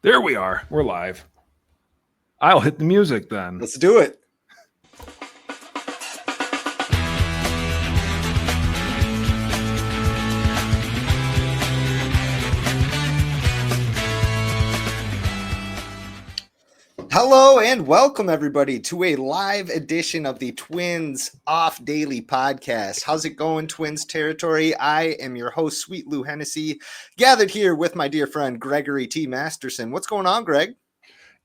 There we are. We're live. I'll hit the music then. Let's do it. Hello and welcome everybody to a live edition of the Twins Off Daily podcast. How's it going, Twins territory? I am your host, Sweet Lou Hennessy, gathered here with my dear friend Gregory T. Masterson. What's going on, Greg?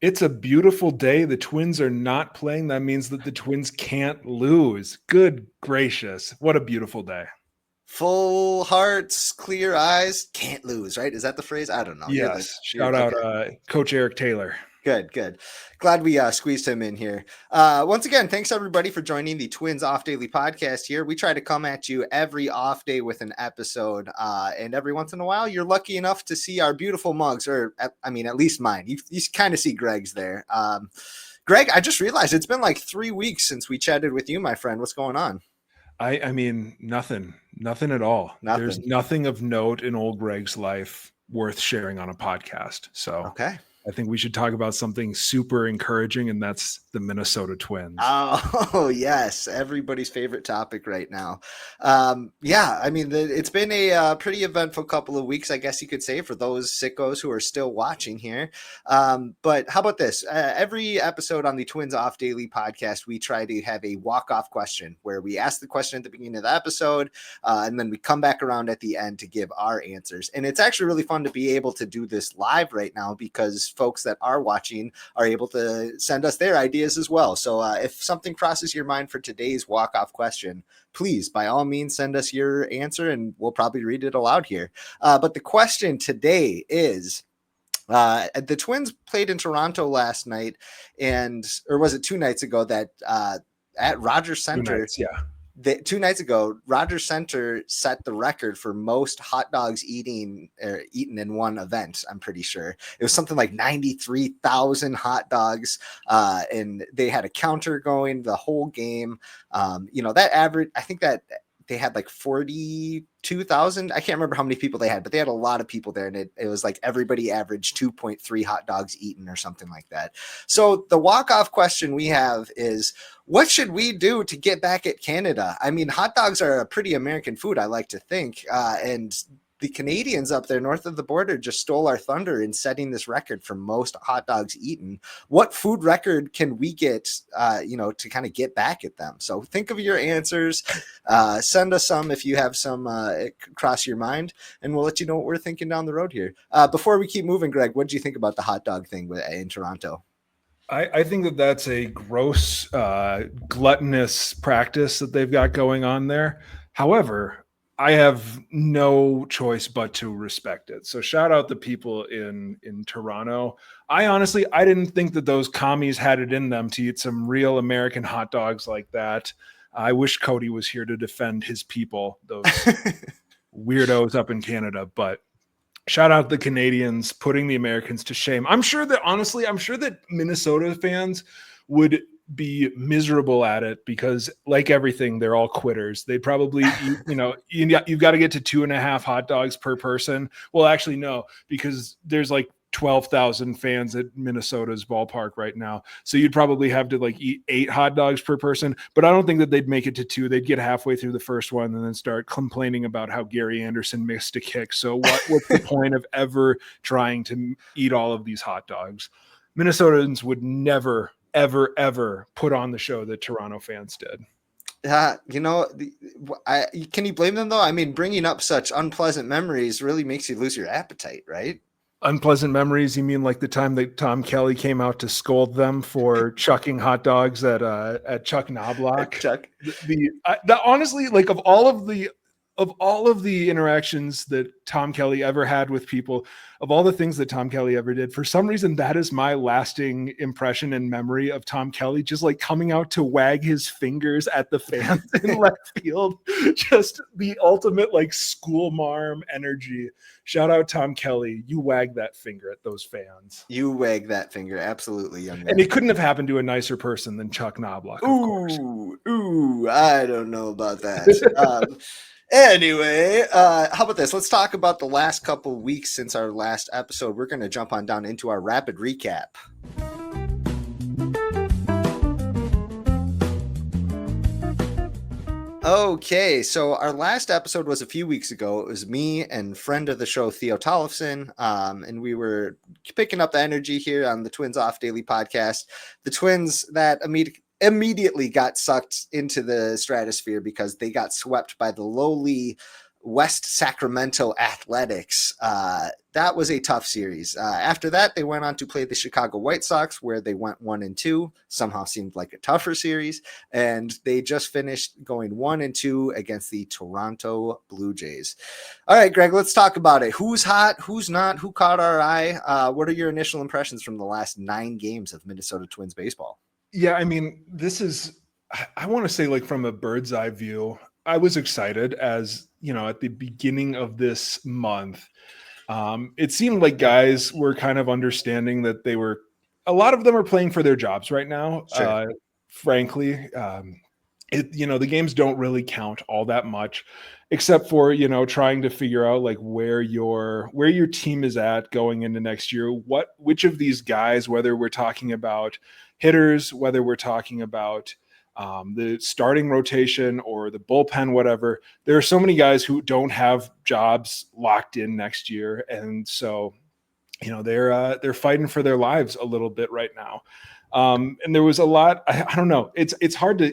It's a beautiful day. The Twins are not playing. That means that the Twins can't lose. Good gracious. What a beautiful day. Full hearts, clear eyes, can't lose, right? Is that the phrase? I don't know. Yes. Shout out Coach Eric Taylor. Good. Glad we squeezed him in here. Once again, thanks everybody for joining the Twins Off Daily podcast here. We try to come at you every off day with an episode. And every once in a while, you're lucky enough to see our beautiful mugs, or at least mine. You kind of see Greg's there. Greg, I just realized it's been like 3 weeks since we chatted with you, my friend. What's going on? I mean, nothing at all. There's nothing of note in Ol Gregg's life worth sharing on a podcast. So, okay. I think we should talk about something super encouraging, and that's the Minnesota Twins. Oh, yes. Everybody's favorite topic right now. It's been a pretty eventful couple of weeks, I guess you could say, for those sickos who are still watching here. But how about this? Every episode on the Twins Off Daily podcast, we try to have a walk-off question where we ask the question at the beginning of the episode, and then we come back around at the end to give our answers. And it's actually really fun to be able to do this live right now because folks that are watching are able to send us their ideas as well. So if something crosses your mind for today's walk-off question, please, by all means, send us your answer and we'll probably read it aloud here. But the question today is, the Twins played in Toronto last night, or was it 2 nights ago, that at Rogers Center? 2 nights, yeah. 2 nights ago, Rogers Center set the record for most hot dogs eaten in one event. I'm pretty sure it was something like 93,000 hot dogs, and they had a counter going the whole game. That average, I think that they had like 42,000. I can't remember how many people they had, but they had a lot of people there, and it was like everybody averaged 2.3 hot dogs eaten or something like that. So the walk-off question we have is, what should we do to get back at Canada? I mean, hot dogs are a pretty American food, I like to think, and the Canadians up there north of the border just stole our thunder in setting this record for most hot dogs eaten. What food record can we get, to kind of get back at them? So think of your answers. Send us some if you have some cross your mind, and we'll let you know what we're thinking down the road here. Before we keep moving, Greg, what did you think about the hot dog thing in Toronto? I think that that's a gross, gluttonous practice that they've got going on there. However, I have no choice but to respect it. So shout out the people in Toronto. I didn't think that those commies had it in them to eat some real American hot dogs like that. I wish Cody was here to defend his people, those weirdos up in Canada. But shout out the Canadians putting the Americans to shame. I'm sure that Minnesota fans would be miserable at it because, like everything, they're all quitters. They probably eat, you've got to get to 2.5 hot dogs per person. Well, actually, no, because there's like 12,000 fans at Minnesota's ballpark right now. So you'd probably have to eat 8 hot dogs per person, but I don't think that they'd make it to 2. They'd get halfway through the first one and then start complaining about how Gary Anderson missed a kick. So what's the point of ever trying to eat all of these hot dogs? Minnesotans would never, ever put on the show that Toronto fans did. Can you blame them though? I mean, bringing up such unpleasant memories really makes you lose your appetite, right? Unpleasant memories? You mean like the time that Tom Kelly came out to scold them for chucking hot dogs at Chuck Knobloch? Chuck. Honestly, of all of the interactions that Tom Kelly ever had with people, of all the things that Tom Kelly ever did, for some reason, that is my lasting impression and memory of Tom Kelly, just coming out to wag his fingers at the fans in left field. Just the ultimate school marm energy. Shout out Tom Kelly. You wag that finger at those fans. You wag that finger. Absolutely, young man. And it couldn't have happened to a nicer person than Chuck Knobloch, of course. I don't know about that. Anyway, how about this? Let's talk about the last couple weeks since our last episode. We're going to jump on down into our rapid recap. Okay, so our last episode was a few weeks ago. It was me and friend of the show, Theo Tollefson, and we were picking up the energy here on the Twins Off Daily podcast. The Twins that immediately got sucked into the stratosphere because they got swept by the lowly West Sacramento Athletics. That was a tough series. After that, they went on to play the Chicago White Sox, where they went 1-2. Somehow seemed like a tougher series, and they just finished going 1-2 against the Toronto Blue Jays. All right, Greg, let's talk about it. Who's hot? Who's not? Who caught our eye? What are your initial impressions from the last 9 games of Minnesota Twins baseball? Yeah, I mean, this is, I want to say, like, from a bird's eye view, I was excited as, at the beginning of this month. It seemed like guys were kind of understanding that a lot of them are playing for their jobs right now. Sure. Frankly, the games don't really count all that much, except for, trying to figure out like where your team is at going into next year. Which of these guys, whether we're talking about hitters, whether we're talking about the starting rotation or the bullpen, whatever, there are so many guys who don't have jobs locked in next year. And so, they're fighting for their lives a little bit right now. And there was a lot, I don't know. It's hard to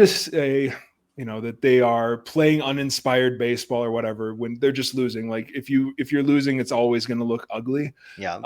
say, that they are playing uninspired baseball or whatever when they're just losing. Like if you're losing, it's always going to look ugly. Yeah.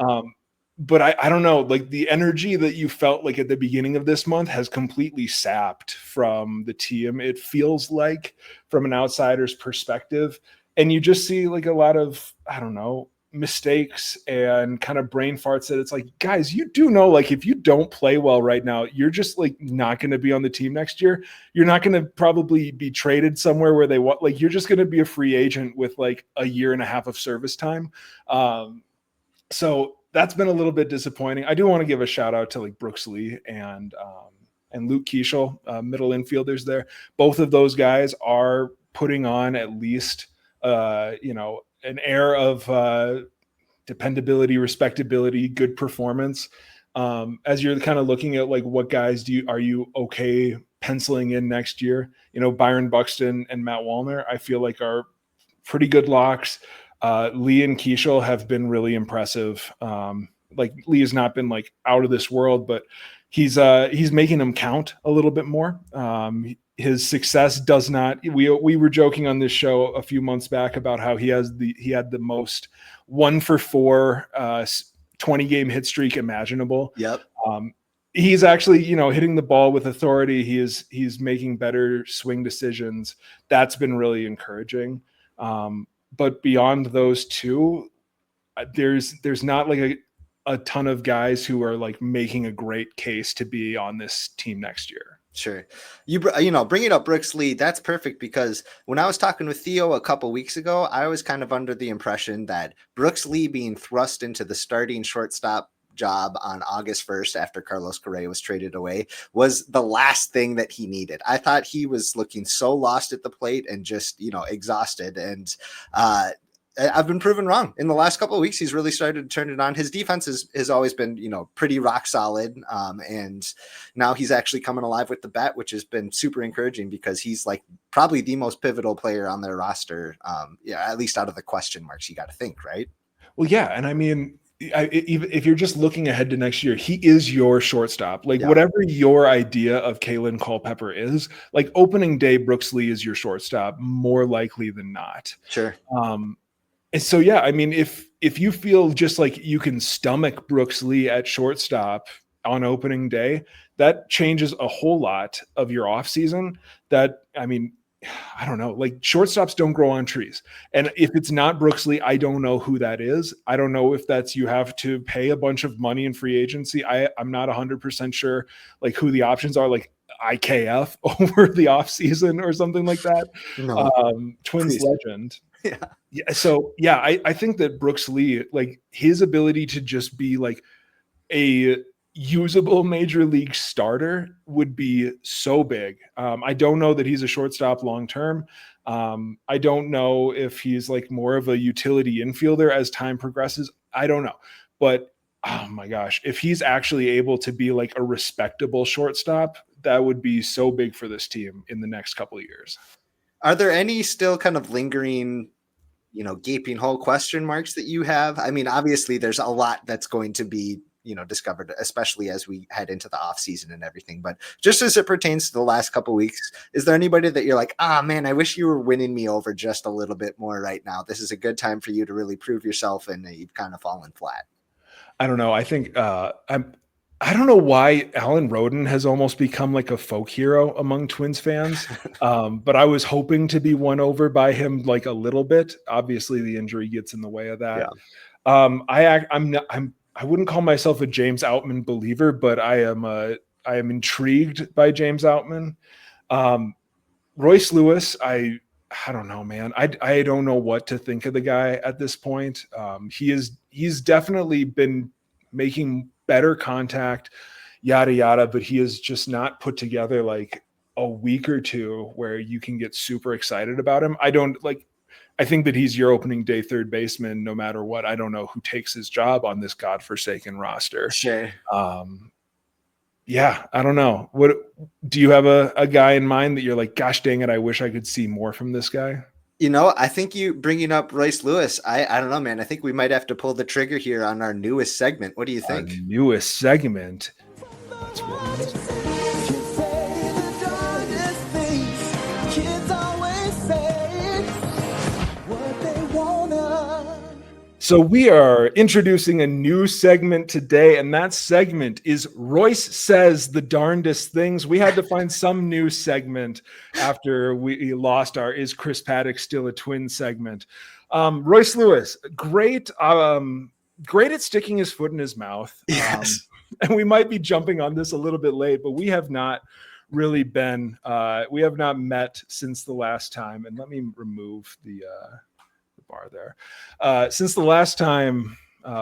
But I don't know, like the energy that you felt like at the beginning of this month has completely sapped from the team. It feels like, from an outsider's perspective, and you just see like a lot of, I don't know, mistakes and kind of brain farts that it's like, guys, you do know, like if you don't play well right now, you're just like not going to be on the team next year. You're not going to probably be traded somewhere where they want, like, you're just going to be a free agent with like a year and a half of service time. So that's been a little bit disappointing. I do want to give a shout out to like Brooks Lee and Luke Keeschel, middle infielders there. Both of those guys are putting on at least, an air of dependability, respectability, good performance. As you're kind of looking at like what guys are you okay penciling in next year? Byron Buxton and Matt Wallner, I feel like are pretty good locks. Lee and Keeschel have been really impressive. Like Lee has not been like out of this world, but he's making them count a little bit more. His success does not. We were joking on this show a few months back about how he had the most 1-for-4 20-game hit streak imaginable. Yep. He's actually, hitting the ball with authority. He's making better swing decisions. That's been really encouraging. But beyond those two, there's not like a ton of guys who are like making a great case to be on this team next year. Sure. Bringing up Brooks Lee, that's perfect, because when I was talking with Theo a couple weeks ago, I was kind of under the impression that Brooks Lee being thrust into the starting shortstop job on August 1st after Carlos Correa was traded away was the last thing that he needed. I thought he was looking so lost at the plate and just, exhausted. And I've been proven wrong. In the last couple of weeks, he's really started to turn it on. His defense has always been, pretty rock solid. And now he's actually coming alive with the bat, which has been super encouraging, because he's like probably the most pivotal player on their roster. At least out of the question marks, you got to think, right? Well, yeah. And I mean, if you're just looking ahead to next year, he is your shortstop. Like, whatever your idea of Kalen Culpepper is, like opening day, Brooks Lee is your shortstop more likely than not. Sure. And so, yeah, I mean, if you feel just like you can stomach Brooks Lee at shortstop on opening day, that changes a whole lot of your offseason. That, I mean, I don't know, like shortstops don't grow on trees. And if it's not Brooks Lee, I don't know who that is. I don't know if that's, you have to pay a bunch of money in free agency. I'm not 100% sure like who the options are, like IKF over the offseason or something like that. No, Twins please. legend. Yeah. So yeah, I think that Brooks Lee, like his ability to just be like a usable major league starter would be so big. I don't know that he's a shortstop long term. I don't know if he's like more of a utility infielder as time progresses. I don't know. But oh my gosh, if he's actually able to be like a respectable shortstop, that would be so big for this team in the next couple of years. Are there any still kind of lingering, gaping hole question marks that you have? I mean, obviously there's a lot that's going to be, discovered, especially as we head into the off season and everything. But just as it pertains to the last couple of weeks, is there anybody that you're like, man, I wish you were winning me over just a little bit more right now? This is a good time for you to really prove yourself, and you've kind of fallen flat. I don't know. I think I don't know why Alan Roden has almost become like a folk hero among Twins fans. But I was hoping to be won over by him like a little bit. Obviously, the injury gets in the way of that. Yeah. I wouldn't call myself a James Outman believer, but I am intrigued by James Outman. Royce Lewis, I don't know, man. I don't know what to think of the guy at this point. He's definitely been making better contact, yada yada, but he has just not put together like a week or two where you can get super excited about him. I think that he's your opening day third baseman no matter what. I don't know who takes his job on this godforsaken roster. Sure. Yeah, I don't know. What do you have a guy in mind that you're like, gosh dang it, I wish I could see more from this guy? I think you bringing up Royce Lewis, I don't know, man. I think we might have to pull the trigger here on our newest segment. What do you think? Our newest segment. That's what it is. So we are introducing a new segment today, and that segment is Royce Says the Darndest Things. We had to find some new segment after we lost our Is Chris Paddock Still a Twin segment. Royce Lewis, great at sticking his foot in his mouth. Yes. And we might be jumping on this a little bit late, but we have not really been, we have not met since the last time. And let me remove the bar there. Since the last time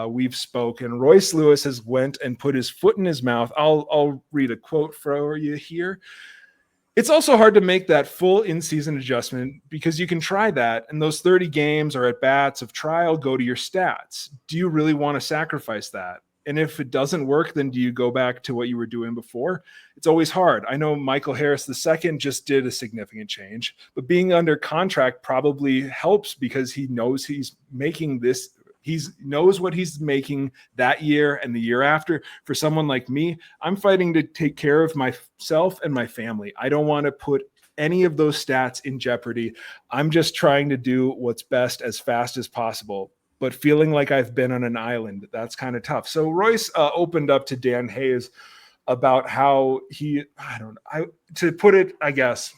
we've spoken, Royce Lewis has went and put his foot in his mouth. I'll read a quote for you here. It's also hard to make that full in-season adjustment because you can try that, and those 30 games or at bats of trial go to your stats. Do you really want to sacrifice that? And if it doesn't work, then do you go back to what you were doing before? It's always hard. I know Michael Harris II just did a significant change, but being under contract probably helps because he knows he's making this. He knows what he's making that year and the year after. For someone like me, I'm fighting to take care of myself and my family. I don't want to put any of those stats in jeopardy. I'm just trying to do what's best as fast as possible. But feeling like I've been on an island, that's kind of tough. So Royce opened up to Dan Hayes about how to put it, I guess,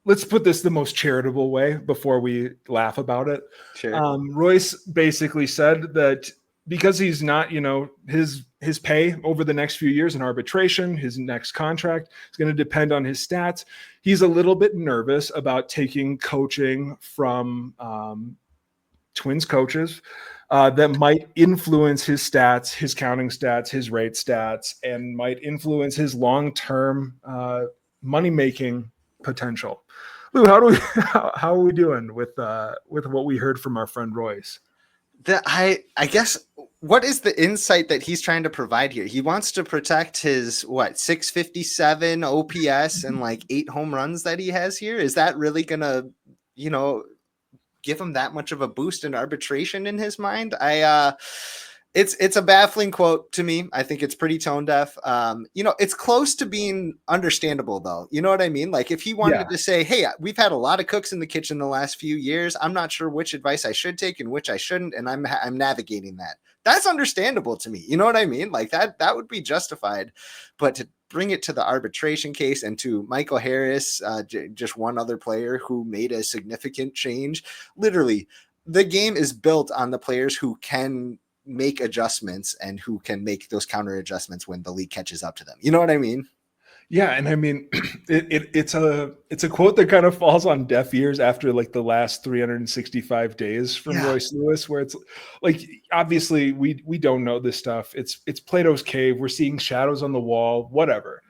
let's put this the most charitable way before we laugh about it. Sure. Royce basically said that because he's not, his pay over the next few years in arbitration, his next contract is going to depend on his stats. He's a little bit nervous about taking coaching from Twins coaches that might influence his stats, his counting stats, his rate stats, and might influence his long-term money-making potential. Lou, how are we doing with what we heard from our friend Royce? I guess, what is the insight that he's trying to provide here? He wants to protect his 657 OPS and like 8 home runs that he has here. Is that really gonna, give him that much of a boost in arbitration in his mind? It's a baffling quote to me. I think it's pretty tone deaf. It's close to being understandable though. You know what I mean? Like if he wanted to say, hey, we've had a lot of cooks in the kitchen the last few years. I'm not sure which advice I should take and which I shouldn't. And I'm navigating that. That's understandable to me. You know what I mean? Like that would be justified, but to bring it to the arbitration case and to Michael Harris, just one other player who made a significant change. Literally, the game is built on the players who can make adjustments and who can make those counter adjustments when the league catches up to them. You know what I mean? Yeah, and I mean, it's a quote that kind of falls on deaf ears after like the last 365 days from Yeah, Royce Lewis, where it's like obviously we don't know this stuff. It's Plato's cave. We're seeing shadows on the wall, whatever.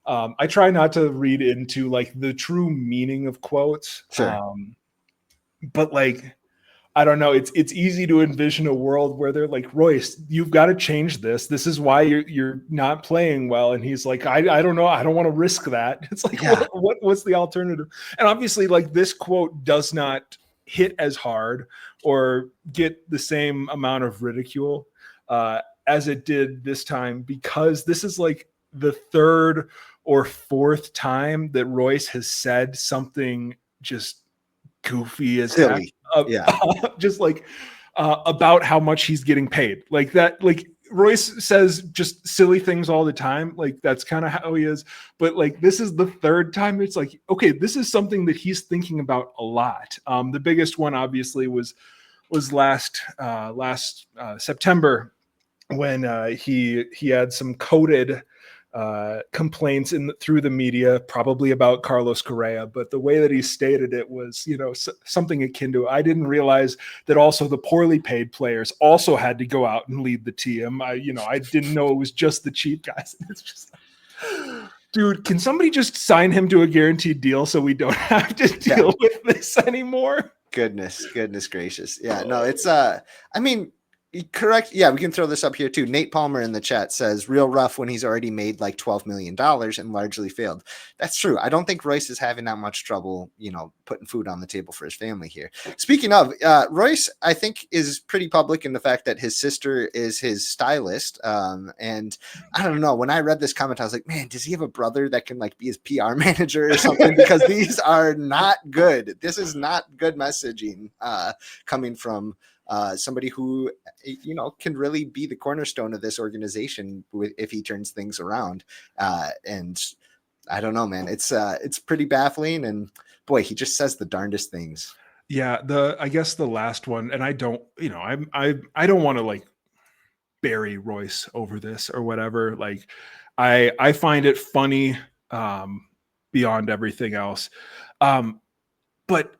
I try not to read into like the true meaning of quotes, sure. but like I don't know. It's easy to envision a world where they're like, Royce, you've got to change this. This is why you're not playing well. And he's like, I don't know. I don't want to risk that. It's like, Yeah, what's the alternative? And obviously, like this quote does not hit as hard or get the same amount of ridicule as it did this time, because this is like the third or fourth time that Royce has said something just goofy as heck, silly. Yeah, just like about how much he's getting paid, like that. Like Royce says just silly things all the time, like that's kind of how he is. But like this is the third time it's like, okay, this is something that he's thinking about a lot. The biggest one obviously was last September, when he had some coded complaints through the media, probably about Carlos Correa. But the way that he stated it was, something akin to, I didn't realize that also the poorly paid players also had to go out and lead the team. I didn't know it was just the cheap guys. It's just, dude, can somebody just sign him to a guaranteed deal so we don't have to deal with this anymore? goodness gracious. Yeah, no, it's I mean, correct. Yeah, we can throw this up here too. Nate Palmer in the chat says real rough when he's already made like $12 million and largely failed. That's true. I don't think Royce is having that much trouble, putting food on the table for his family here. Speaking of, Royce, I think is pretty public in the fact that his sister is his stylist. And I don't know, when I read this comment, I was like, man, does he have a brother that can like be his PR manager or something? Because these are not good. This is not good messaging coming from somebody who can really be the cornerstone of this organization if he turns things around. And I don't know, man, it's pretty baffling. And boy, he just says the darndest things. Yeah, I guess the last one, and I don't, I don't want to like bury Royce over this or whatever. Like, I find it funny beyond everything else. But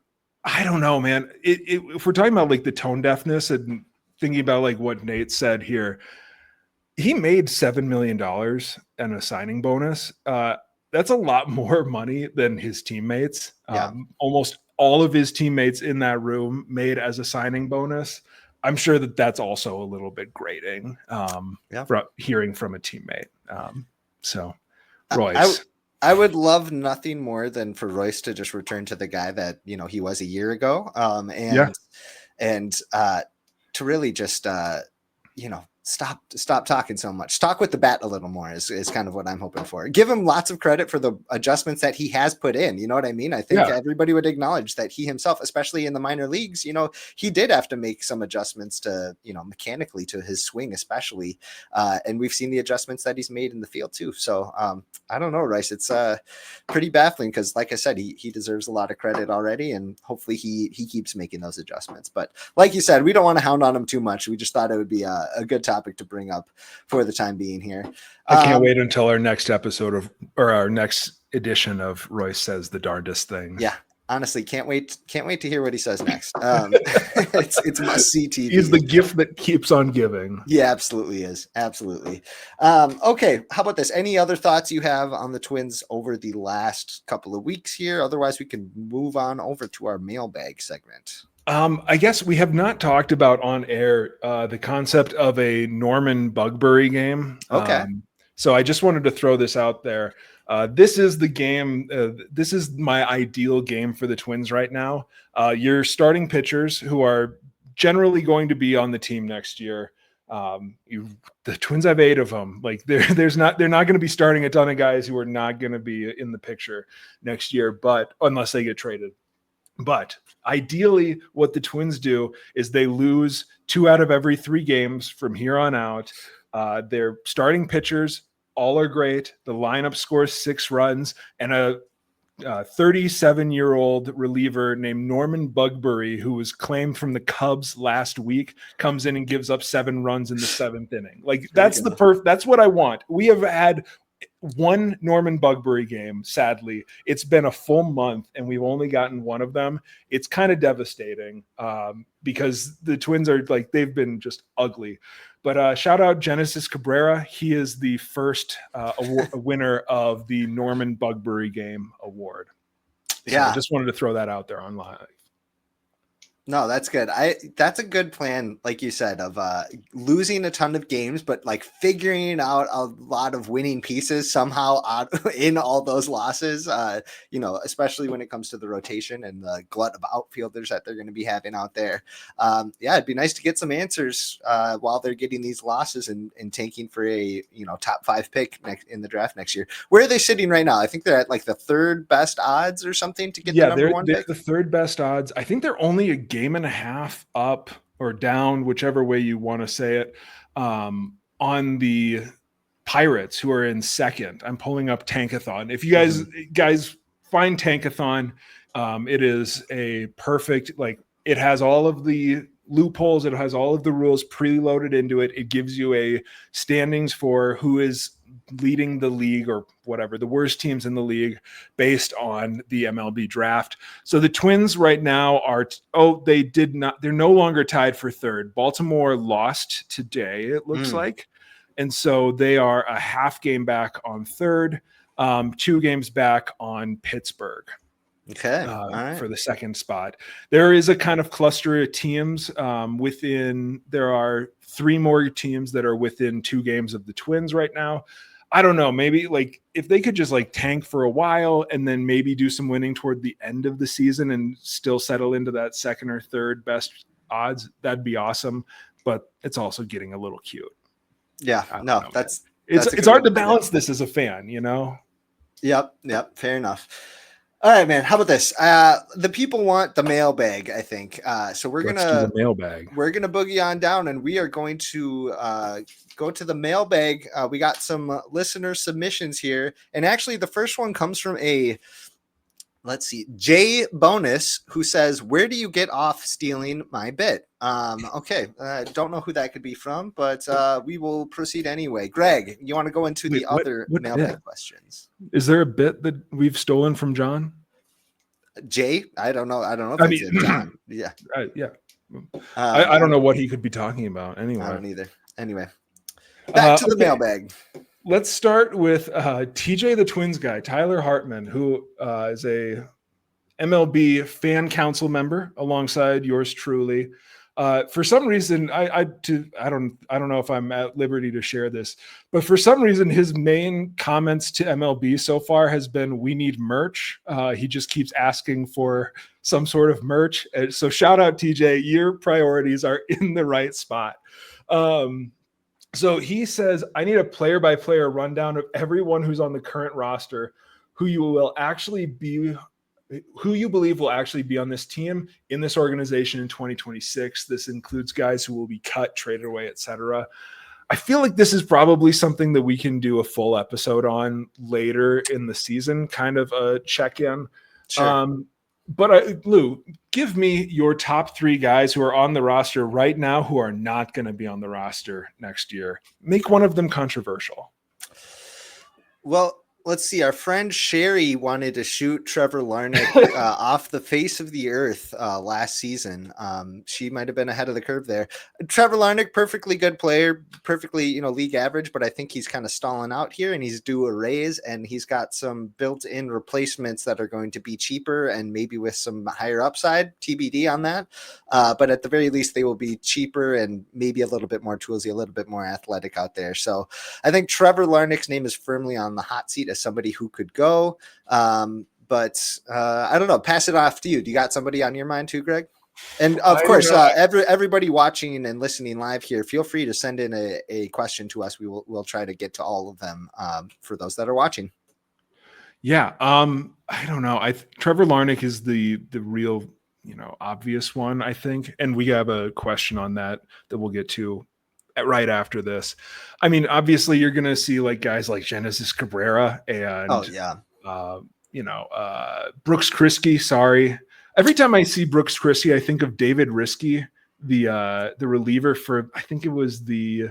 I don't know, man. If we're talking about like the tone deafness and thinking about like what Nate said here, he made $7 million and a signing bonus. That's a lot more money than his teammates. Yeah. Almost all of his teammates in that room made as a signing bonus. I'm sure that that's also a little bit grating from hearing from a teammate. So Royce. I would love nothing more than for Royce to just return to the guy that, he was a year ago. And to really just, stop talking so much. Talk with the bat a little more is kind of what I'm hoping for. Give him lots of credit for the adjustments that he has put in. You know what I mean? I think everybody would acknowledge that he himself, especially in the minor leagues, he did have to make some adjustments to, mechanically to his swing, especially. And we've seen the adjustments that he's made in the field too. So I don't know, Rice. It's pretty baffling because, like I said, he deserves a lot of credit already, and hopefully he keeps making those adjustments. But like you said, we don't want to hound on him too much. We just thought it would be a good topic to bring up for the time being here. I can't wait until our next episode or our next edition of Royce Says the Darndest Thing. Yeah, honestly, can't wait to hear what he says next. It's must see TV. He's the gift that keeps on giving. Yeah, absolutely is. Absolutely. Okay, how about this? Any other thoughts you have on the Twins over the last couple of weeks here? Otherwise, we can move on over to our mailbag segment. I guess we have not talked about on air the concept of a Norman Bugbury game. Okay. So I just wanted to throw this out there. This is the game. This is my ideal game for the Twins right now. Your starting pitchers, who are generally going to be on the team next year. The Twins have 8 of them. Like they're not going to be starting a ton of guys who are not going to be in the picture next year, but unless they get traded. But ideally, what the Twins do is they lose 2 out of every 3 games from here on out. Their starting pitchers all are great. The lineup scores 6 runs, and a 37-year-old reliever named Norman Bugbury, who was claimed from the Cubs last week, comes in and gives up 7 runs in the 7th inning. Like that's that's what I want. We have had one Norman Bugbury game. Sadly, it's been a full month and we've only gotten one of them. It's kind of devastating because the Twins are like, they've been just ugly. But shout out Genesis Cabrera. He is the first winner of the Norman Bugbury game award. So I just wanted to throw that out there online. No, that's good. That's a good plan, like you said, of losing a ton of games, but like figuring out a lot of winning pieces somehow in all those losses. Especially when it comes to the rotation and the glut of outfielders that they're going to be having out there. It'd be nice to get some answers while they're getting these losses and tanking for a top 5 pick in the draft next year. Where are they sitting right now? I think they're at like the 3rd best odds or something to get the number 1 pick. They're the 3rd best odds. I think they're only a game and a half up or down, whichever way you want to say it, on the Pirates, who are in 2nd. I'm pulling up Tankathon. If you guys find Tankathon, it is a perfect, like, it has all of the loopholes, it has all of the rules preloaded into it. It gives you a standings for who is leading the league or whatever, the worst teams in the league based on the MLB draft. So the Twins right now they're no longer tied for 3rd. Baltimore lost today, it looks like. And so they are a half game back on 3rd, 2 games back on Pittsburgh. Okay. All right. For the 2nd spot. There is a kind of cluster of teams there are 3 more teams that are within 2 games of the Twins right now. I don't know, maybe like if they could just like tank for a while and then maybe do some winning toward the end of the season and still settle into that 2nd or 3rd best odds, that'd be awesome. But it's also getting a little cute. Yeah, no, it's hard to balance this as a fan, Yep. Fair enough. All right, man. How about this? The people want the mailbag, I think. So let's do the mailbag. We're gonna boogie on down, and we are going to go to the mailbag. We got some listener submissions here, and actually, the first one comes from Jay Bonus, who says, "Where do you get off stealing my bit?" Okay, don't know who that could be from, but we will proceed anyway. Greg, you want to go into the other mailbag questions? Is there a bit that we've stolen from John? Jay? I don't know. I don't know if it's John. Yeah. Yeah. I don't know what he could be talking about anyway. I don't either. Anyway, back to the mailbag. Let's start with TJ the Twins guy, Tyler Hartman, who is a MLB fan council member alongside yours truly. For some reason, I don't know if I'm at liberty to share this, but for some reason, his main comments to MLB so far has been, "We need merch." He just keeps asking for some sort of merch. So shout out TJ, your priorities are in the right spot. So he says, "I need a player-by-player rundown of everyone who's on the current roster, who you believe will actually be on this team in this organization in 2026. This includes guys who will be cut, traded away, etc." I feel like this is probably something that we can do a full episode on later in the season, kind of a check-in. Sure. But Lou, give me your top 3 guys who are on the roster right now who are not going to be on the roster next year. Make one of them controversial. Well, let's see. Our friend Sherry wanted to shoot Trevor Larnach off the face of the earth last season. She might have been ahead of the curve there. Trevor Larnach, perfectly good player, perfectly league average, but I think he's kind of stalling out here, and he's due a raise, and he's got some built-in replacements that are going to be cheaper and maybe with some higher upside. TBD on that. But at the very least, they will be cheaper and maybe a little bit more toolsy, a little bit more athletic out there. So I think Trevor Larnach's name is firmly on the hot seat as somebody who could go. But I don't know, pass it off to you. Do you got somebody on your mind too, Greg? And of course, everybody watching and listening live here, feel free to send in a question to us. We'll try to get to all of them for those that are watching. Yeah. I don't know. Trevor Larnach is the real, obvious one, I think. And we have a question on that we'll get to right after this. I mean, obviously you're going to see like guys like Genesis Cabrera and, Brooks Kriske. Sorry. Every time I see Brooks Kriske, I think of David Riskey, the reliever for, I think it was the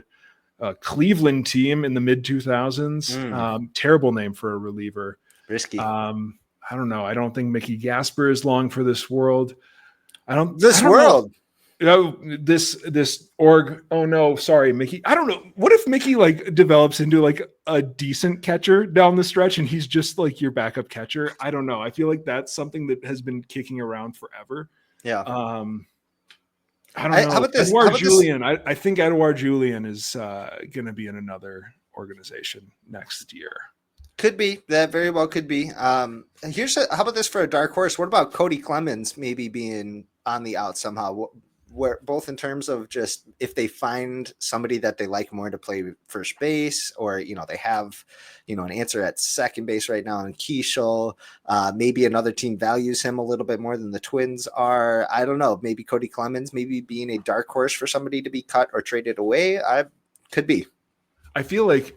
Cleveland team in the mid 2000s. Terrible name for a reliever. Risky. I don't know. I don't think Mickey Gasper is long for this world. I don't world. Know. This org. Oh no, sorry, Mickey. I don't know. What if Mickey like develops into like a decent catcher down the stretch and he's just like your backup catcher? I don't know. I feel like that's something that has been kicking around forever. Yeah. I don't know. How about this? Edouard Julien. I think Edouard Julien is going to be in another organization next year. Could be. That very well could be. How about this for a dark horse? What about Cody Clemens maybe being on the out somehow? Where both in terms of just if they find somebody that they like more to play first base, or they have an answer at second base right now in Keishel, maybe another team values him a little bit more than the Twins are. I don't know. Maybe Cody Clemens, maybe being a dark horse for somebody to be cut or traded away. Could be. I feel like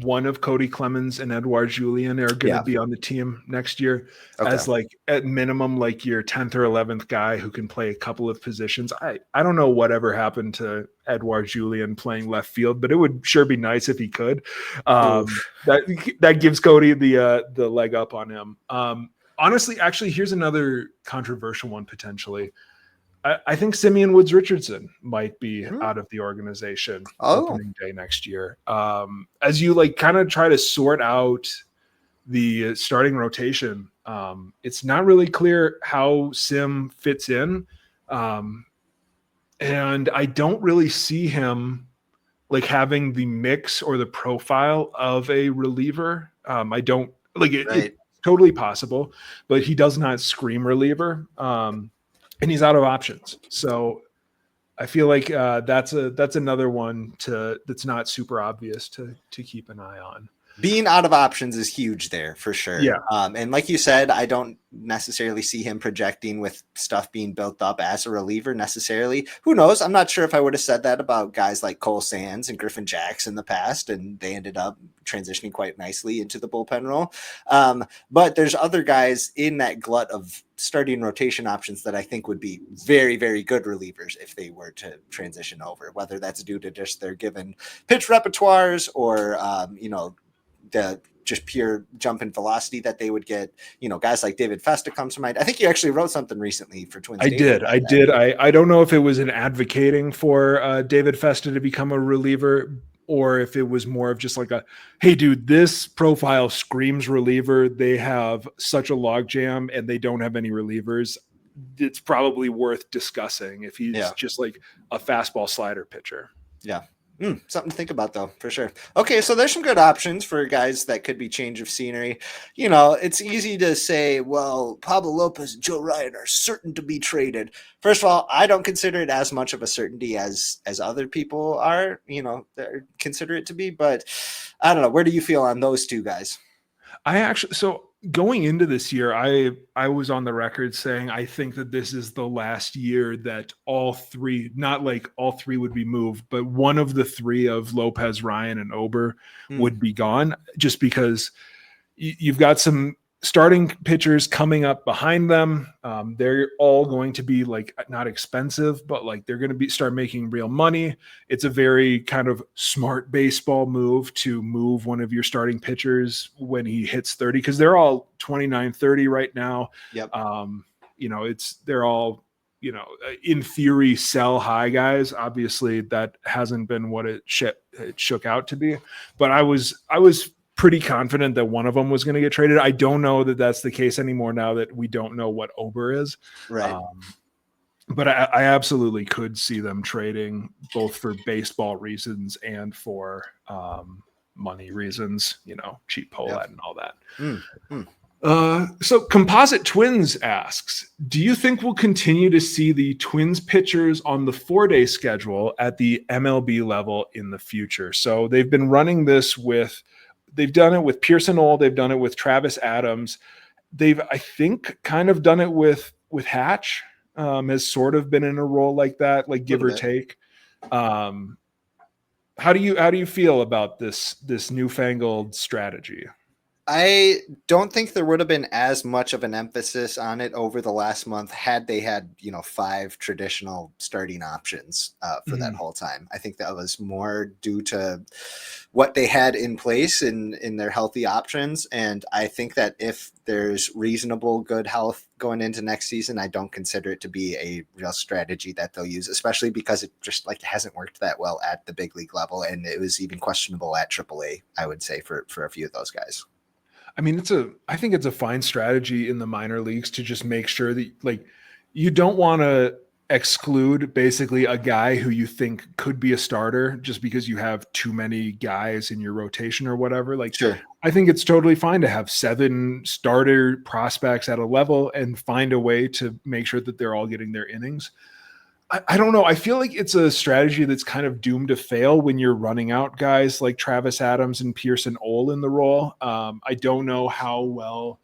one of Cody Clemens and Edouard Julien are going to be on the team next year as like at minimum, like your 10th or 11th guy who can play a couple of positions. I don't know whatever happened to Edouard Julien playing left field, but it would sure be nice if he could. That gives Cody the leg up on him. Honestly, actually, here's another controversial one potentially. I think Simeon Woods Richardson might be out of the organization opening day next year. As you like kind of try to sort out the starting rotation, it's not really clear how Sim fits in. And I don't really see him like having the mix or the profile of a reliever. I don't like it. It's totally possible, but he does not scream reliever. And he's out of options. So I feel like that's another one that's not super obvious to keep an eye on. Being out of options is huge there for sure. Yeah. And like you said, I don't necessarily see him projecting with stuff being built up as a reliever necessarily. Who knows? I'm not sure if I would have said that about guys like Cole Sands and Griffin Jacks in the past, and they ended up transitioning quite nicely into the bullpen role. But there's other guys in that glut of starting rotation options that I think would be very, very good relievers if they were to transition over, whether that's due to just their given pitch repertoires or, the just pure jump in velocity that they would get. Guys like David Festa comes to mind. I think you actually wrote something recently for Twins. I did. I don't know if it was an advocating for David Festa to become a reliever, or if it was more of just like hey dude, this profile screams reliever. They have such a logjam and they don't have any relievers. It's probably worth discussing if he's just like a fastball slider pitcher. Yeah. Something to think about, though, for sure. Okay, so there's some good options for guys that could be change of scenery. It's easy to say, well, Pablo Lopez and Joe Ryan are certain to be traded. First of all, I don't consider it as much of a certainty as other people are, consider it to be. But I don't know. Where do you feel on those two guys? Going into this year, I was on the record saying I think that this is the last year that all three, not like all three would be moved, but one of the three of Lopez, Ryan, and Ober would be gone, just because you've got some starting pitchers coming up behind them. They're all going to be like not expensive, but like they're going to start making real money. It's a very kind of smart baseball move to move one of your starting pitchers when he hits 30, because they're all 29, 30 right now. Yep. They're all, in theory, sell high guys. Obviously that hasn't been what it shook out to be, but I was pretty confident that one of them was going to get traded. I don't know that that's the case anymore now that we don't know what Ober is. Right. But I absolutely could see them trading both for baseball reasons and for money reasons, cheap Pohlad and all that. So Composite Twins asks, do you think we'll continue to see the Twins pitchers on the 4-day schedule at the MLB level in the future? So they've been running this they've done it with Pearson Old. They've done it with Travis Adams. They've, I think, kind of done it with Hatch. Has sort of been in a role like that, like give or take. How do you feel about this newfangled strategy? I don't think there would have been as much of an emphasis on it over the last month had they had, 5 traditional starting options for that Mhm. whole time. I think that was more due to what they had in place in their healthy options. And I think that if there's reasonable good health going into next season, I don't consider it to be a real strategy that they'll use, especially because it just like hasn't worked that well at the big league level. And it was even questionable at AAA, I would say, for a few of those guys. I mean, I think it's a fine strategy in the minor leagues to just make sure that like you don't want to exclude basically a guy who you think could be a starter just because you have too many guys in your rotation or whatever. Like Sure. I think it's totally fine to have 7 starter prospects at a level and find a way to make sure that they're all getting their innings. I don't know. I feel like it's a strategy that's kind of doomed to fail when you're running out guys like Travis Adams and Pearson Ol in the role. I don't know how well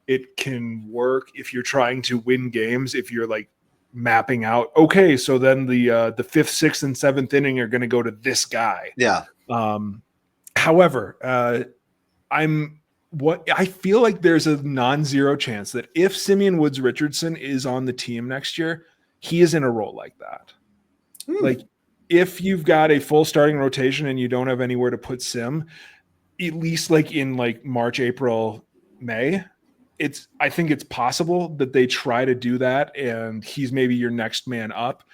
it can work if you're trying to win games. If you're like mapping out, okay, so then the fifth, sixth, and seventh inning are going to go to this guy. Yeah. However, I feel like there's a non-zero chance that if Simeon Woods Richardson is on the team next year, he is in a role like that. Like if you've got a full starting rotation and you don't have anywhere to put Sim, at least like in like March, April, May, I think it's possible that they try to do that and he's maybe your next man up,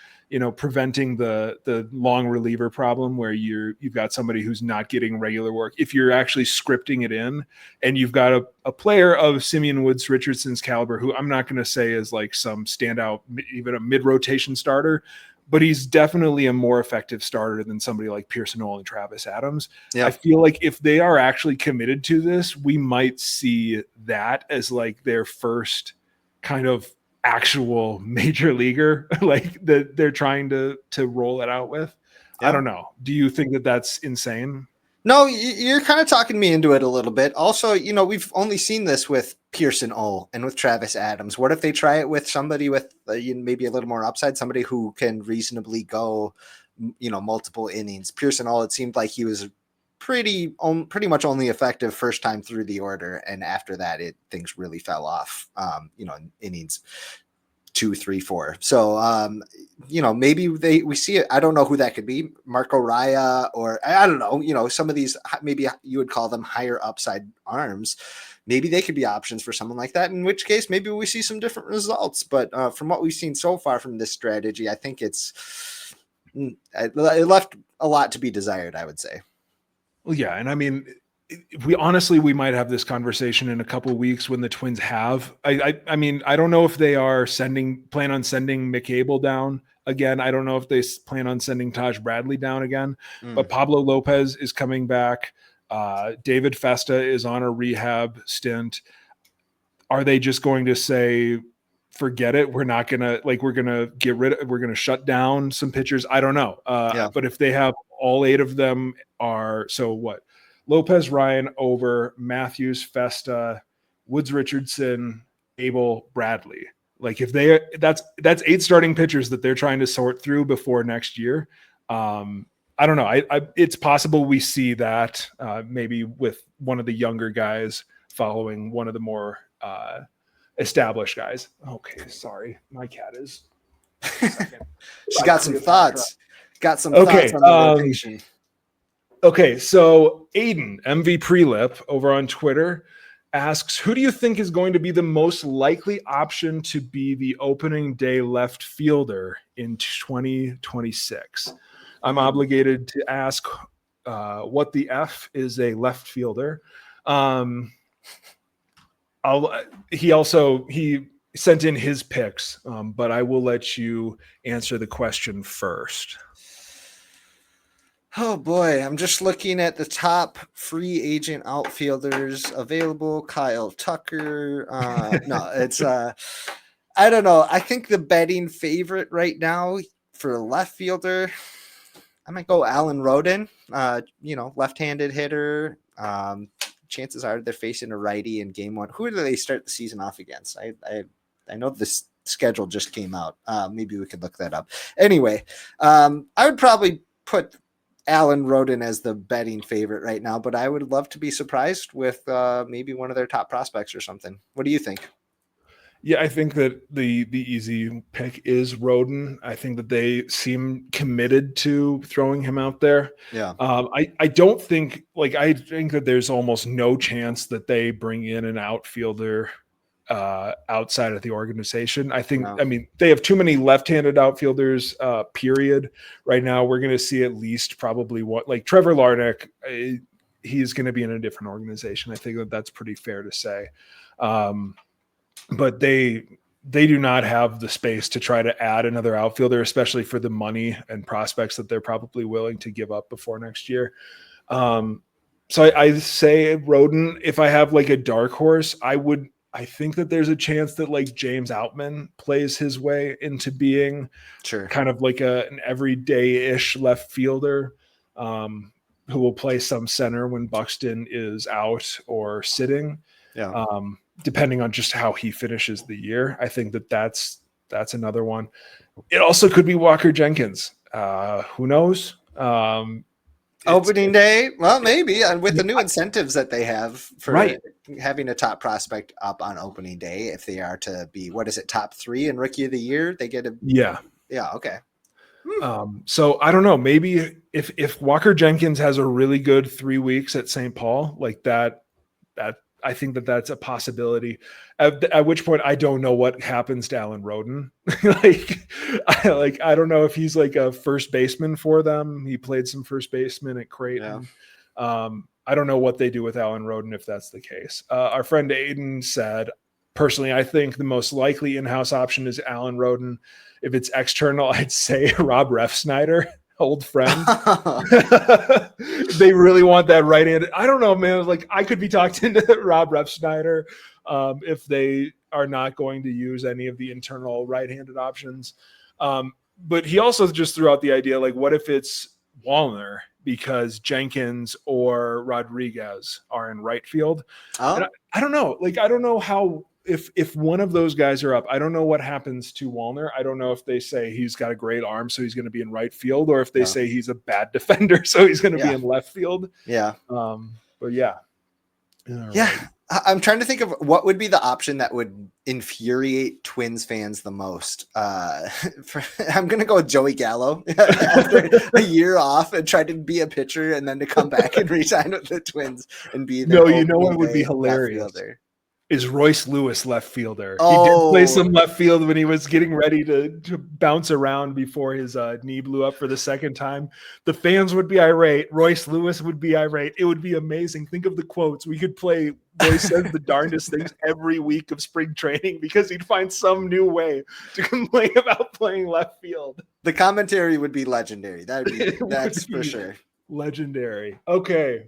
preventing the long reliever problem where you've got somebody who's not getting regular work. If you're actually scripting it in and you've got a player of Simeon Woods Richardson's caliber, who I'm not going to say is like some standout, even a mid-rotation starter, but he's definitely a more effective starter than somebody like Pearson Ol and Travis Adams. Yeah. I feel like if they are actually committed to this, we might see that as like their first kind of actual major leaguer, like that they're trying to roll it out with. I Yeah. don't know. Do you think that that's insane? No, you're kind of talking me into it a little bit. Also, we've only seen this with Pearson Ol and with Travis Adams. What if they try it with somebody with maybe a little more upside, somebody who can reasonably go, multiple innings? Pearson Ol, it seemed like he was pretty much only effective first time through the order, and after that, things really fell off. In innings 2, 3, 4. So, maybe we see it. I don't know who that could be. Marco Raya, or I don't know, some of these, maybe you would call them higher upside arms. Maybe they could be options for someone like that, in which case maybe we see some different results. But from what we've seen so far from this strategy, I think it left a lot to be desired, I would say. Well, yeah. And I mean, we might have this conversation in a couple of weeks when the Twins have. I mean, I don't know if they are plan on sending McCable down again. I don't know if they plan on sending Taj Bradley down again. But Pablo Lopez is coming back. David Festa is on a rehab stint. Are they just going to say, forget it? We're not gonna we're gonna shut down some pitchers. I don't know. Yeah. But if they have all 8 of them are, so what? Lopez, Ryan, Over, Matthews, Festa, Woods, Richardson, Abel, Bradley. Like if that's 8 starting pitchers that they're trying to sort through before next year. I don't know. It's possible we see that maybe with one of the younger guys following one of the more established guys. Okay, sorry, my cat is. She's got some thoughts. Got some Okay, thoughts on the rotation. Okay, so Aiden, MV Prelip over on Twitter asks, who do you think is going to be the most likely option to be the opening day left fielder in 2026? I'm obligated to ask what the F is a left fielder. He sent in his picks, but I will let you answer the question first. Oh boy, I'm just looking at the top free agent outfielders available. Kyle Tucker. No, it's I don't know. I think the betting favorite right now for a left fielder, I might go Alan Roden. Left-handed hitter. Chances are they're facing a righty in game 1. Who do they start the season off against? I know this schedule just came out. Maybe we could look that up. Anyway, I would probably put Alan Roden as the betting favorite right now, but I would love to be surprised with maybe one of their top prospects or something. What do you think? Yeah, I think that the easy pick is Roden. I think that they seem committed to throwing him out there. Yeah. I don't think I think that there's almost no chance that they bring in an outfielder outside of the organization. No. I mean, they have too many left-handed outfielders. Period. Right now, we're going to see at least probably Trevor Larnach. He's going to be in a different organization. I think that that's pretty fair to say. But they do not have the space to try to add another outfielder, especially for the money and prospects that they're probably willing to give up before next year. So I say Roden. If I have a dark horse, I think that there's a chance that James Outman plays his way into being kind of an everyday-ish left fielder who will play some center when Buxton is out or sitting. Yeah. Depending on just how he finishes the year. I think that that's another one. It also could be Walker Jenkins. Who knows? Opening day, well, maybe, and with the new incentives that they have for having a top prospect up on opening day, if they are to be, top 3 in rookie of the year, they get okay. So I don't know. Maybe if Walker Jenkins has a really good 3 weeks at St. Paul, that I think that that's a possibility. At which point, I don't know what happens to Alan Roden. I don't know if he's a first baseman for them. He played some first baseman at Creighton. Yeah. I don't know what they do with Alan Roden if that's the case. Our friend Aiden said, personally, I think the most likely in-house option is Alan Roden. If it's external, I'd say Rob Refsnyder. Old friend. They really want that right-handed. I don't know, man. I could be talked into Rob Refsnyder if they are not going to use any of the internal right-handed options. But he also just threw out the idea, what if it's Wallner because Jenkins or Rodriguez are in right field? And I don't know. I don't know how. If one of those guys are up, I don't know what happens to Wallner. I don't know if they say he's got a great arm, so he's going to be in right field, or if they say he's a bad defender, so he's going to be in left field. Yeah. But yeah. Right. I'm trying to think of what would be the option that would infuriate Twins fans the most. I'm going to go with Joey Gallo after a year off and try to be a pitcher and then to come back and resign with the Twins and be the what would be hilarious is Royce Lewis left fielder. He did play some left field when he was getting ready to bounce around before his knee blew up for the second time. The fans would be irate. Royce Lewis would be irate. It would be amazing. Think of the quotes. We could play Royce says the darndest things every week of spring training because he'd find some new way to complain about playing left field. The commentary would be legendary. That's for sure. Legendary. Okay.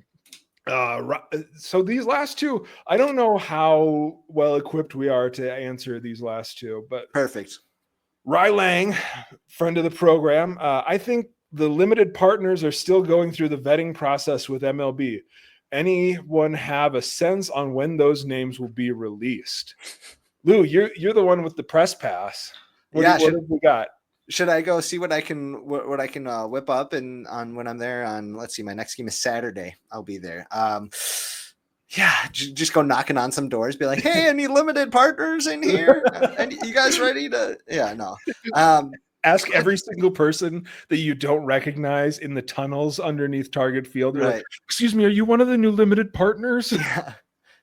So these last two, I don't know how well equipped we are to answer these last two, but perfect. Ry Lang, friend of the program. I think the limited partners are still going through the vetting process with MLB. Anyone have a sense on when those names will be released? Lou, you're the one with the press pass. What have we got? Should I go see what I can whip up and on when I'm there on, let's see, my next game is Saturday. I'll be there. Just go knocking on some doors, be like, hey, any limited partners in here? You guys ready to? Yeah, no. Ask every single person that you don't recognize in the tunnels underneath Target Field. Right. Like, excuse me, are you one of the new limited partners? Yeah.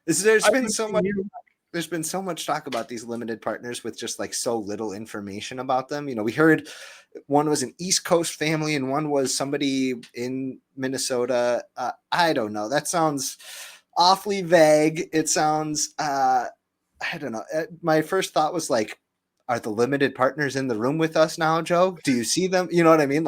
There's been so much talk about these limited partners with just so little information about them. We heard one was an East Coast family and one was somebody in Minnesota. I don't know. That sounds awfully vague. It sounds, I don't know. My first thought was are the limited partners in the room with us now, Joe? Do you see them? You know what I mean?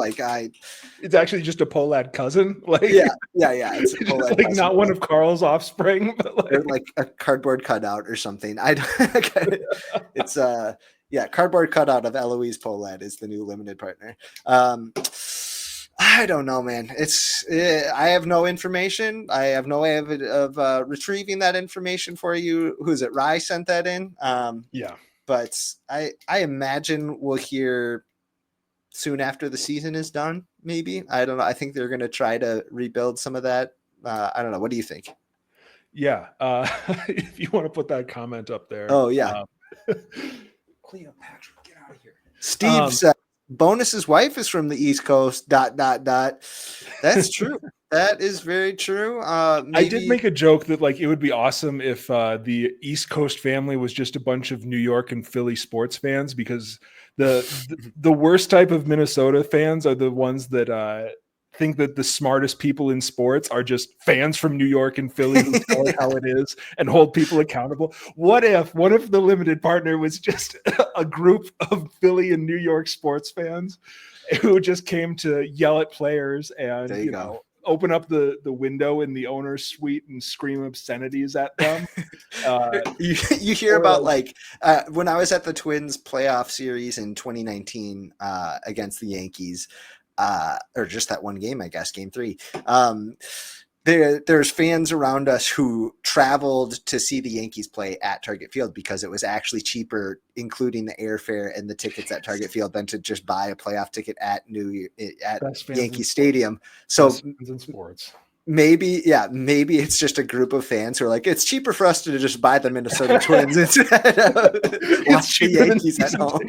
It's actually just a Pohlad cousin. Yeah. It's a Pohlad cousin. Not one of Carl's offspring, but or a cardboard cutout or something. It's cardboard cutout of Eloise Pohlad is the new limited partner. I don't know, man. I have no information. I have no way of retrieving that information for you. Who's it? Rye sent that in. Yeah. But I imagine we'll hear soon after the season is done. maybe. I don't know. I think they're going to try to rebuild some of that. I don't know. What do you think? Yeah. If you want to put that comment up there. Oh, yeah. Cleopatra, get out of here. Steve said, Bonus's wife is from the East Coast. ... That's true. That is very true. Maybe... I did make a joke that like it would be awesome if the East Coast family was just a bunch of New York and Philly sports fans, because the worst type of Minnesota fans are the ones that think that the smartest people in sports are just fans from New York and Philly who tell it how it is and hold people accountable. What if the limited partner was just a group of Philly and New York sports fans who just came to yell at players and you know, open up the window in the owner's suite and scream obscenities at them. You hear about like when I was at the Twins playoff series in 2019 against the Yankees, or just that one game, I guess, game 3. There's fans around us who traveled to see the Yankees play at Target Field because it was actually cheaper, including the airfare and the tickets at Target Field, than to just buy a playoff ticket at Yankee Stadium. So in sports. Maybe it's just a group of fans who are like, it's cheaper for us to just buy the Minnesota Twins instead of watch the Yankees at home.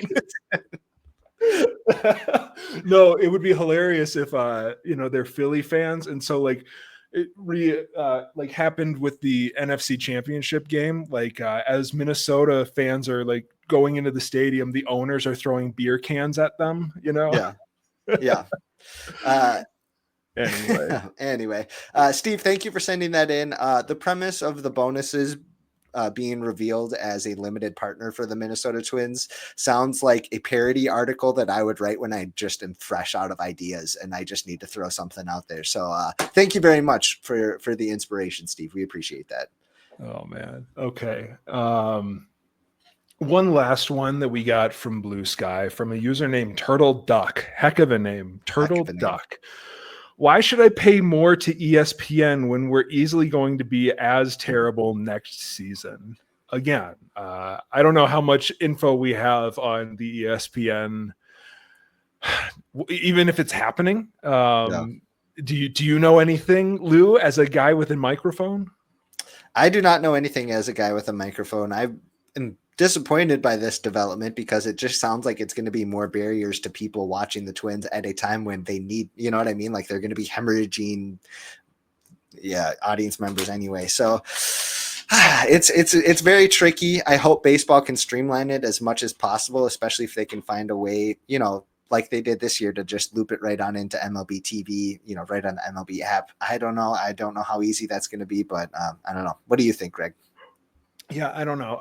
No, it would be hilarious if they're Philly fans, and so like it happened with the NFC Championship game. Like as Minnesota fans are like going into the stadium, the owners are throwing beer cans at them. Yeah. Anyway, Steve, thank you for sending that in. The premise of the bonuses being revealed as a limited partner for the Minnesota Twins sounds like a parody article that I would write when I just am fresh out of ideas and I just need to throw something out there. So thank you very much for the inspiration, Steve. We appreciate that. Oh man. Okay. One last one that we got from Blue Sky from a user named Turtle Duck. Heck of a name. Turtle Duck. Why should I pay more to ESPN when we're easily going to be as terrible next season? Again, I don't know how much info we have on the ESPN, even if it's happening. Do you know anything, Lou, as a guy with a microphone? I do not know anything as a guy with a microphone. I am disappointed by this development because it just sounds like it's going to be more barriers to people watching the Twins at a time when they need, you know what I mean? Like they're going to be hemorrhaging audience members anyway. So it's very tricky. I hope baseball can streamline it as much as possible, especially if they can find a way, like they did this year, to just loop it right on into MLB TV, right on the MLB app. I don't know how easy that's going to be, but I don't know. What do you think, Greg? Yeah, I don't know.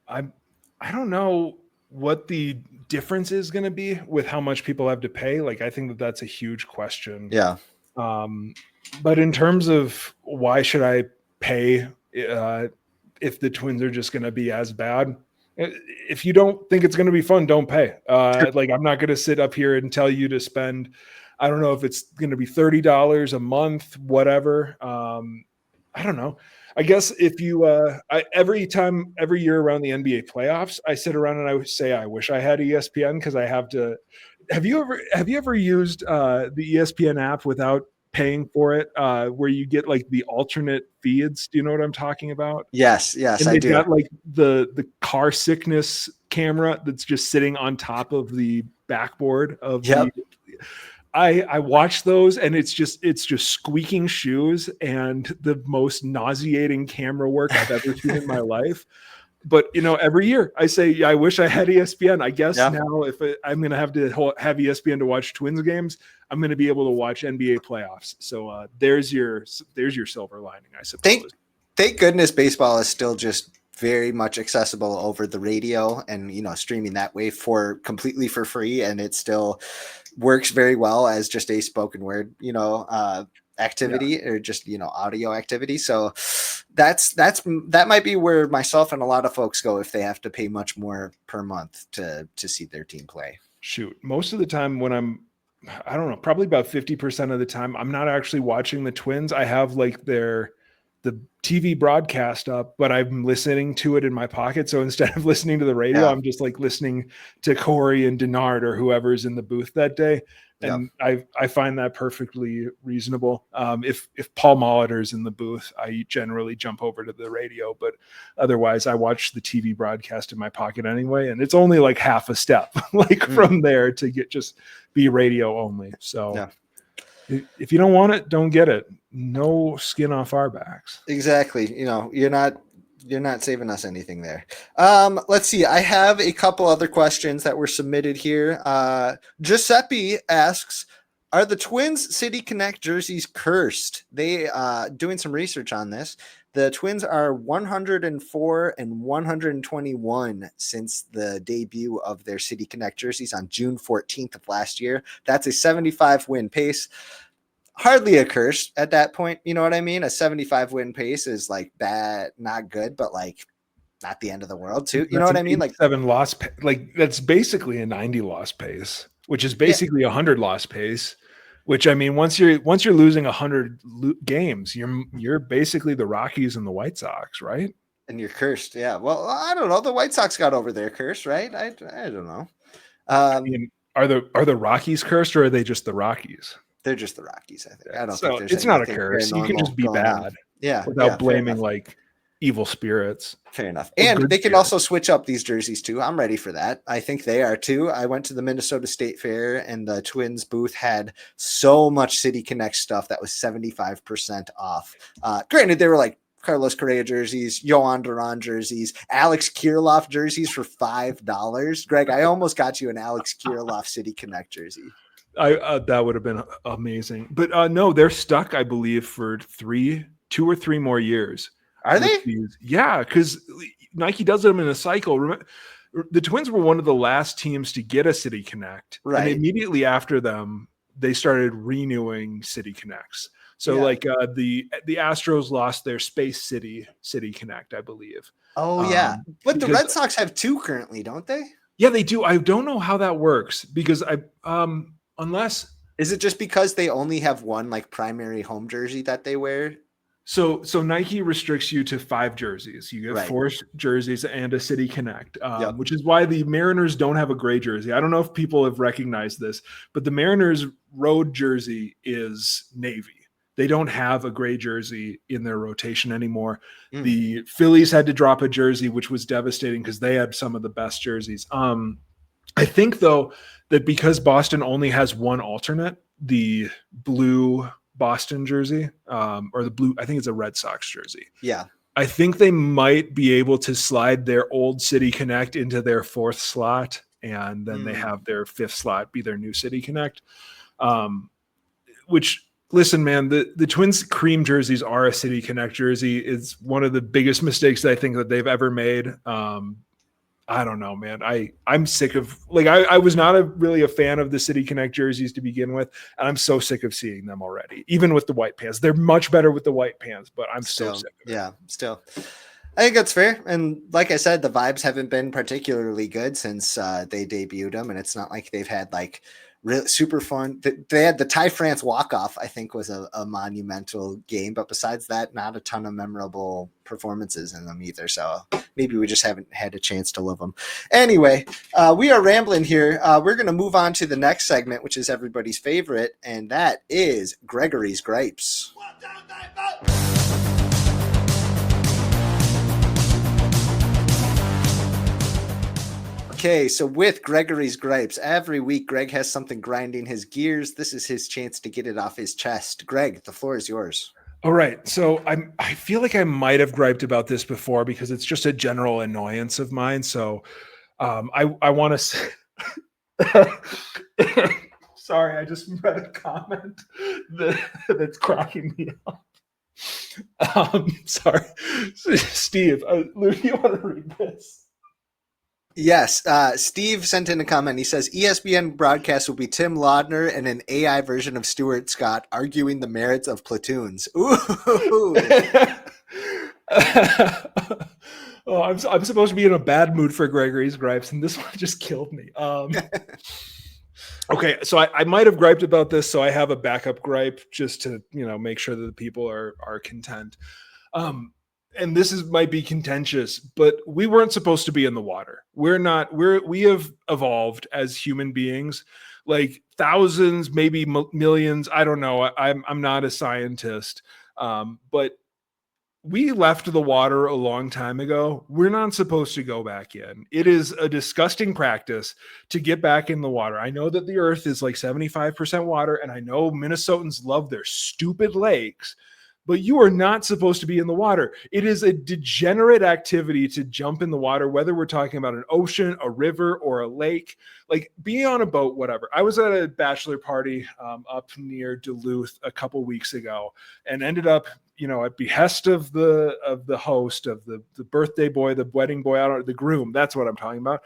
I don't know what the difference is going to be with how much people have to pay. Like, I think that's a huge question. Yeah. But in terms of why should I pay if the Twins are just going to be as bad? If you don't think it's going to be fun, don't pay. Like, I'm not going to sit up here and tell you to spend, I don't know if it's going to be $30 a month, whatever. I don't know. I guess if you every year around the NBA playoffs, I sit around and I would say I wish I had ESPN because I have to. Have you ever used the ESPN app without paying for it, where you get like the alternate feeds? Do you know what I'm talking about? Yes, and I do. Got like the car sickness camera that's just sitting on top of the backboard of the. I watch those and it's just squeaking shoes and the most nauseating camera work I've ever seen in my life. But every year I say I wish I had ESPN. I guess now if I'm going to have ESPN to watch Twins games, I'm going to be able to watch NBA playoffs. So there's your silver lining, I suppose. Thank goodness baseball is still just very much accessible over the radio and streaming that way completely for free, and it still works very well as just a spoken word activity or just audio activity. So that might be where myself and a lot of folks go if they have to pay much more per month to see their team play. Shoot, most of the time when I don't know, probably about 50% of the time I'm not actually watching the Twins. I have like the the TV broadcast up, but I'm listening to it in my pocket. So instead of listening to the radio, I'm just like listening to Corey and Denard or whoever's in the booth that day. And I find that perfectly reasonable. If Paul Molitor's in the booth, I generally jump over to the radio, but otherwise I watch the TV broadcast in my pocket anyway. And it's only like half a step from there to just be radio only. So if you don't want it, don't get it. No skin off our backs. Exactly. You're not saving us anything there. Let's see. I have a couple other questions that were submitted here. Giuseppe asks, are the Twins City Connect jerseys cursed? They doing some research on this. The Twins are 104 and 121 since the debut of their City Connect jerseys on June 14th of last year. That's a 75 win pace. Hardly a curse at that point. You know what I mean? A 75 win pace is like bad, not good, but like not the end of the world too. You know what I mean? Like 7 loss, like that's basically a 90 loss pace, which is basically a 100 loss pace. Which I mean, once you're losing 100 games, you're basically the Rockies and the White Sox, right? And you're cursed. Yeah. Well, I don't know. The White Sox got over their curse, right? I don't know. I mean, are the Rockies cursed, or are they just the Rockies? They're just the Rockies, I think. I don't so think there's it's not a curse. You can just be bad, without blaming like evil spirits. Fair enough. And they can also switch up these jerseys too. I'm ready for that. I think they are too. I went to the Minnesota State Fair and the Twins booth had so much City Connect stuff that was 75% off. Granted, they were like Carlos Correa jerseys, Yohan Duran jerseys, Alex Kirilloff jerseys for $5. Greg, I almost got you an Alex Kirilloff City Connect jersey. That would have been amazing. But no, they're stuck, I believe, for 2 or 3 more years. Are they? Yeah, because Nike does them in a cycle. Remember, the Twins were one of the last teams to get a City Connect. Right. And immediately after them, they started renewing City Connects. So the Astros lost their Space City Connect, I believe. Oh, yeah. But the Red Sox have 2 currently, don't they? Yeah, they do. I don't know how that works because unless... Is it just because they only have one like primary home jersey that they wear? So Nike restricts you to 5 jerseys. You get 4 jerseys and a City Connect, which is why the Mariners don't have a gray jersey. I don't know if people have recognized this, but the Mariners road jersey is navy. They don't have a gray jersey in their rotation anymore. The Phillies had to drop a jersey, which was devastating because they had some of the best jerseys. I think, though, that because Boston only has one alternate, the blue Boston jersey, or the blue, I think it's a Red Sox jersey. Yeah. I think they might be able to slide their old City Connect into their 4th slot, and then they have their 5th slot be their new City Connect. Which, listen, man, the Twins cream jerseys are a City Connect jersey. It's one of the biggest mistakes that I think that they've ever made. I don't know, man. I'm sick of I was not really a fan of the City Connect jerseys to begin with, and I'm so sick of seeing them already. Even with the white pants, they're much better with the white pants, but I'm so sick of it. Yeah, still. I think that's fair. And like I said, the vibes haven't been particularly good since they debuted them, and it's not like they've had like really super fun. They had the Ty France walk-off, I think, was a monumental game, but besides that, not a ton of memorable performances in them either. So maybe we just haven't had a chance to live them. Anyway, we are rambling here. We're going to move on to the next segment, which is everybody's favorite, and that is Gregory's Gripes. Okay, so with Gregory's Gripes, every week Greg has something grinding his gears. This is his chance to get it off his chest. Greg, the floor is yours. All right. So I feel like I might have griped about this before because it's just a general annoyance of mine. So I want to say sorry, I just read a comment that's cracking me up. Sorry. Steve, Lou, you want to read this? Yes, Steve sent in a comment. He says ESPN broadcast will be Tim Laudner and an AI version of Stuart Scott arguing the merits of platoons. Ooh. Oh, I'm supposed to be in a bad mood for Gregory's Gripes, and this one just killed me. Okay, so I might have griped about this, so I have a backup gripe just to make sure that the people are content. And this might be contentious, but we weren't supposed to be in the water. We have evolved as human beings, like thousands, maybe millions. I don't know. I'm not a scientist, but we left the water a long time ago. We're not supposed to go back in. It is a disgusting practice to get back in the water. I know that the earth is like 75% water, and I know Minnesotans love their stupid lakes, but you are not supposed to be in the water. It is a degenerate activity to jump in the water, whether we're talking about an ocean, a river, or a lake. Like being on a boat, whatever. I was at a bachelor party up near Duluth a couple weeks ago, and ended up, at behest of the host, of the birthday boy, the wedding boy, I don't, the groom. That's what I'm talking about.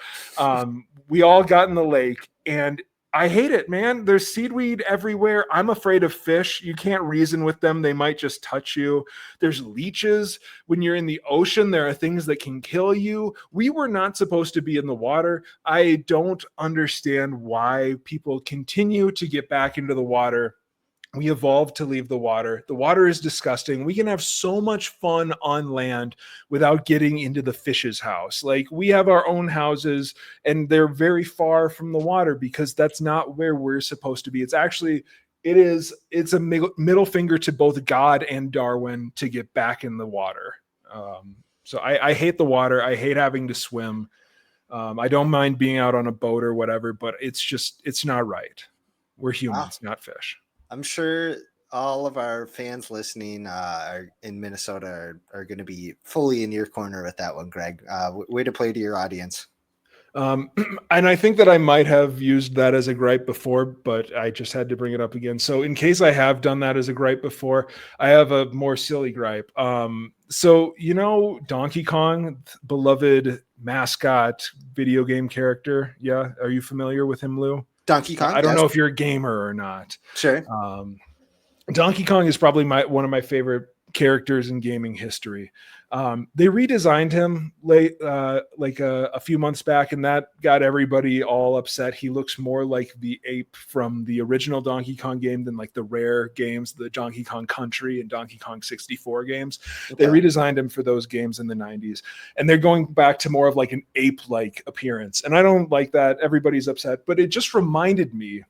We all got in the lake, and I hate it, man. There's seaweed everywhere. I'm afraid of fish. You can't reason with them. They might just touch you. There's leeches. When you're in the ocean, there are things that can kill you. We were not supposed to be in the water. I don't understand why people continue to get back into the water. We evolved to leave the water. The water is disgusting. We can have so much fun on land without getting into the fish's house. Like we have our own houses, and they're very far from the water because that's not where we're supposed to be. It's a middle finger to both God and Darwin to get back in the water. So I hate the water. I hate having to swim. I don't mind being out on a boat or whatever, but it's not right. We're humans, not fish. I'm sure all of our fans listening in Minnesota are going to be fully in your corner with that one, Greg. Way to play to your audience. And I think that I might have used that as a gripe before, but I just had to bring it up again. So in case I have done that as a gripe before, I have a more silly gripe. So, Donkey Kong, beloved mascot video game character. Yeah. Are you familiar with him, Lou? Donkey Kong. I don't know if you're a gamer or not. Sure. Donkey Kong is probably one of my favorite characters in gaming history. They redesigned him a few months back, and that got everybody all upset. He looks more like the ape from the original Donkey Kong game than like the rare games, the Donkey Kong Country and Donkey Kong 64 games. Okay. They redesigned him for those games in the 90s, and they're going back to more of like an ape-like appearance. And I don't like that. Everybody's upset, but it just reminded me.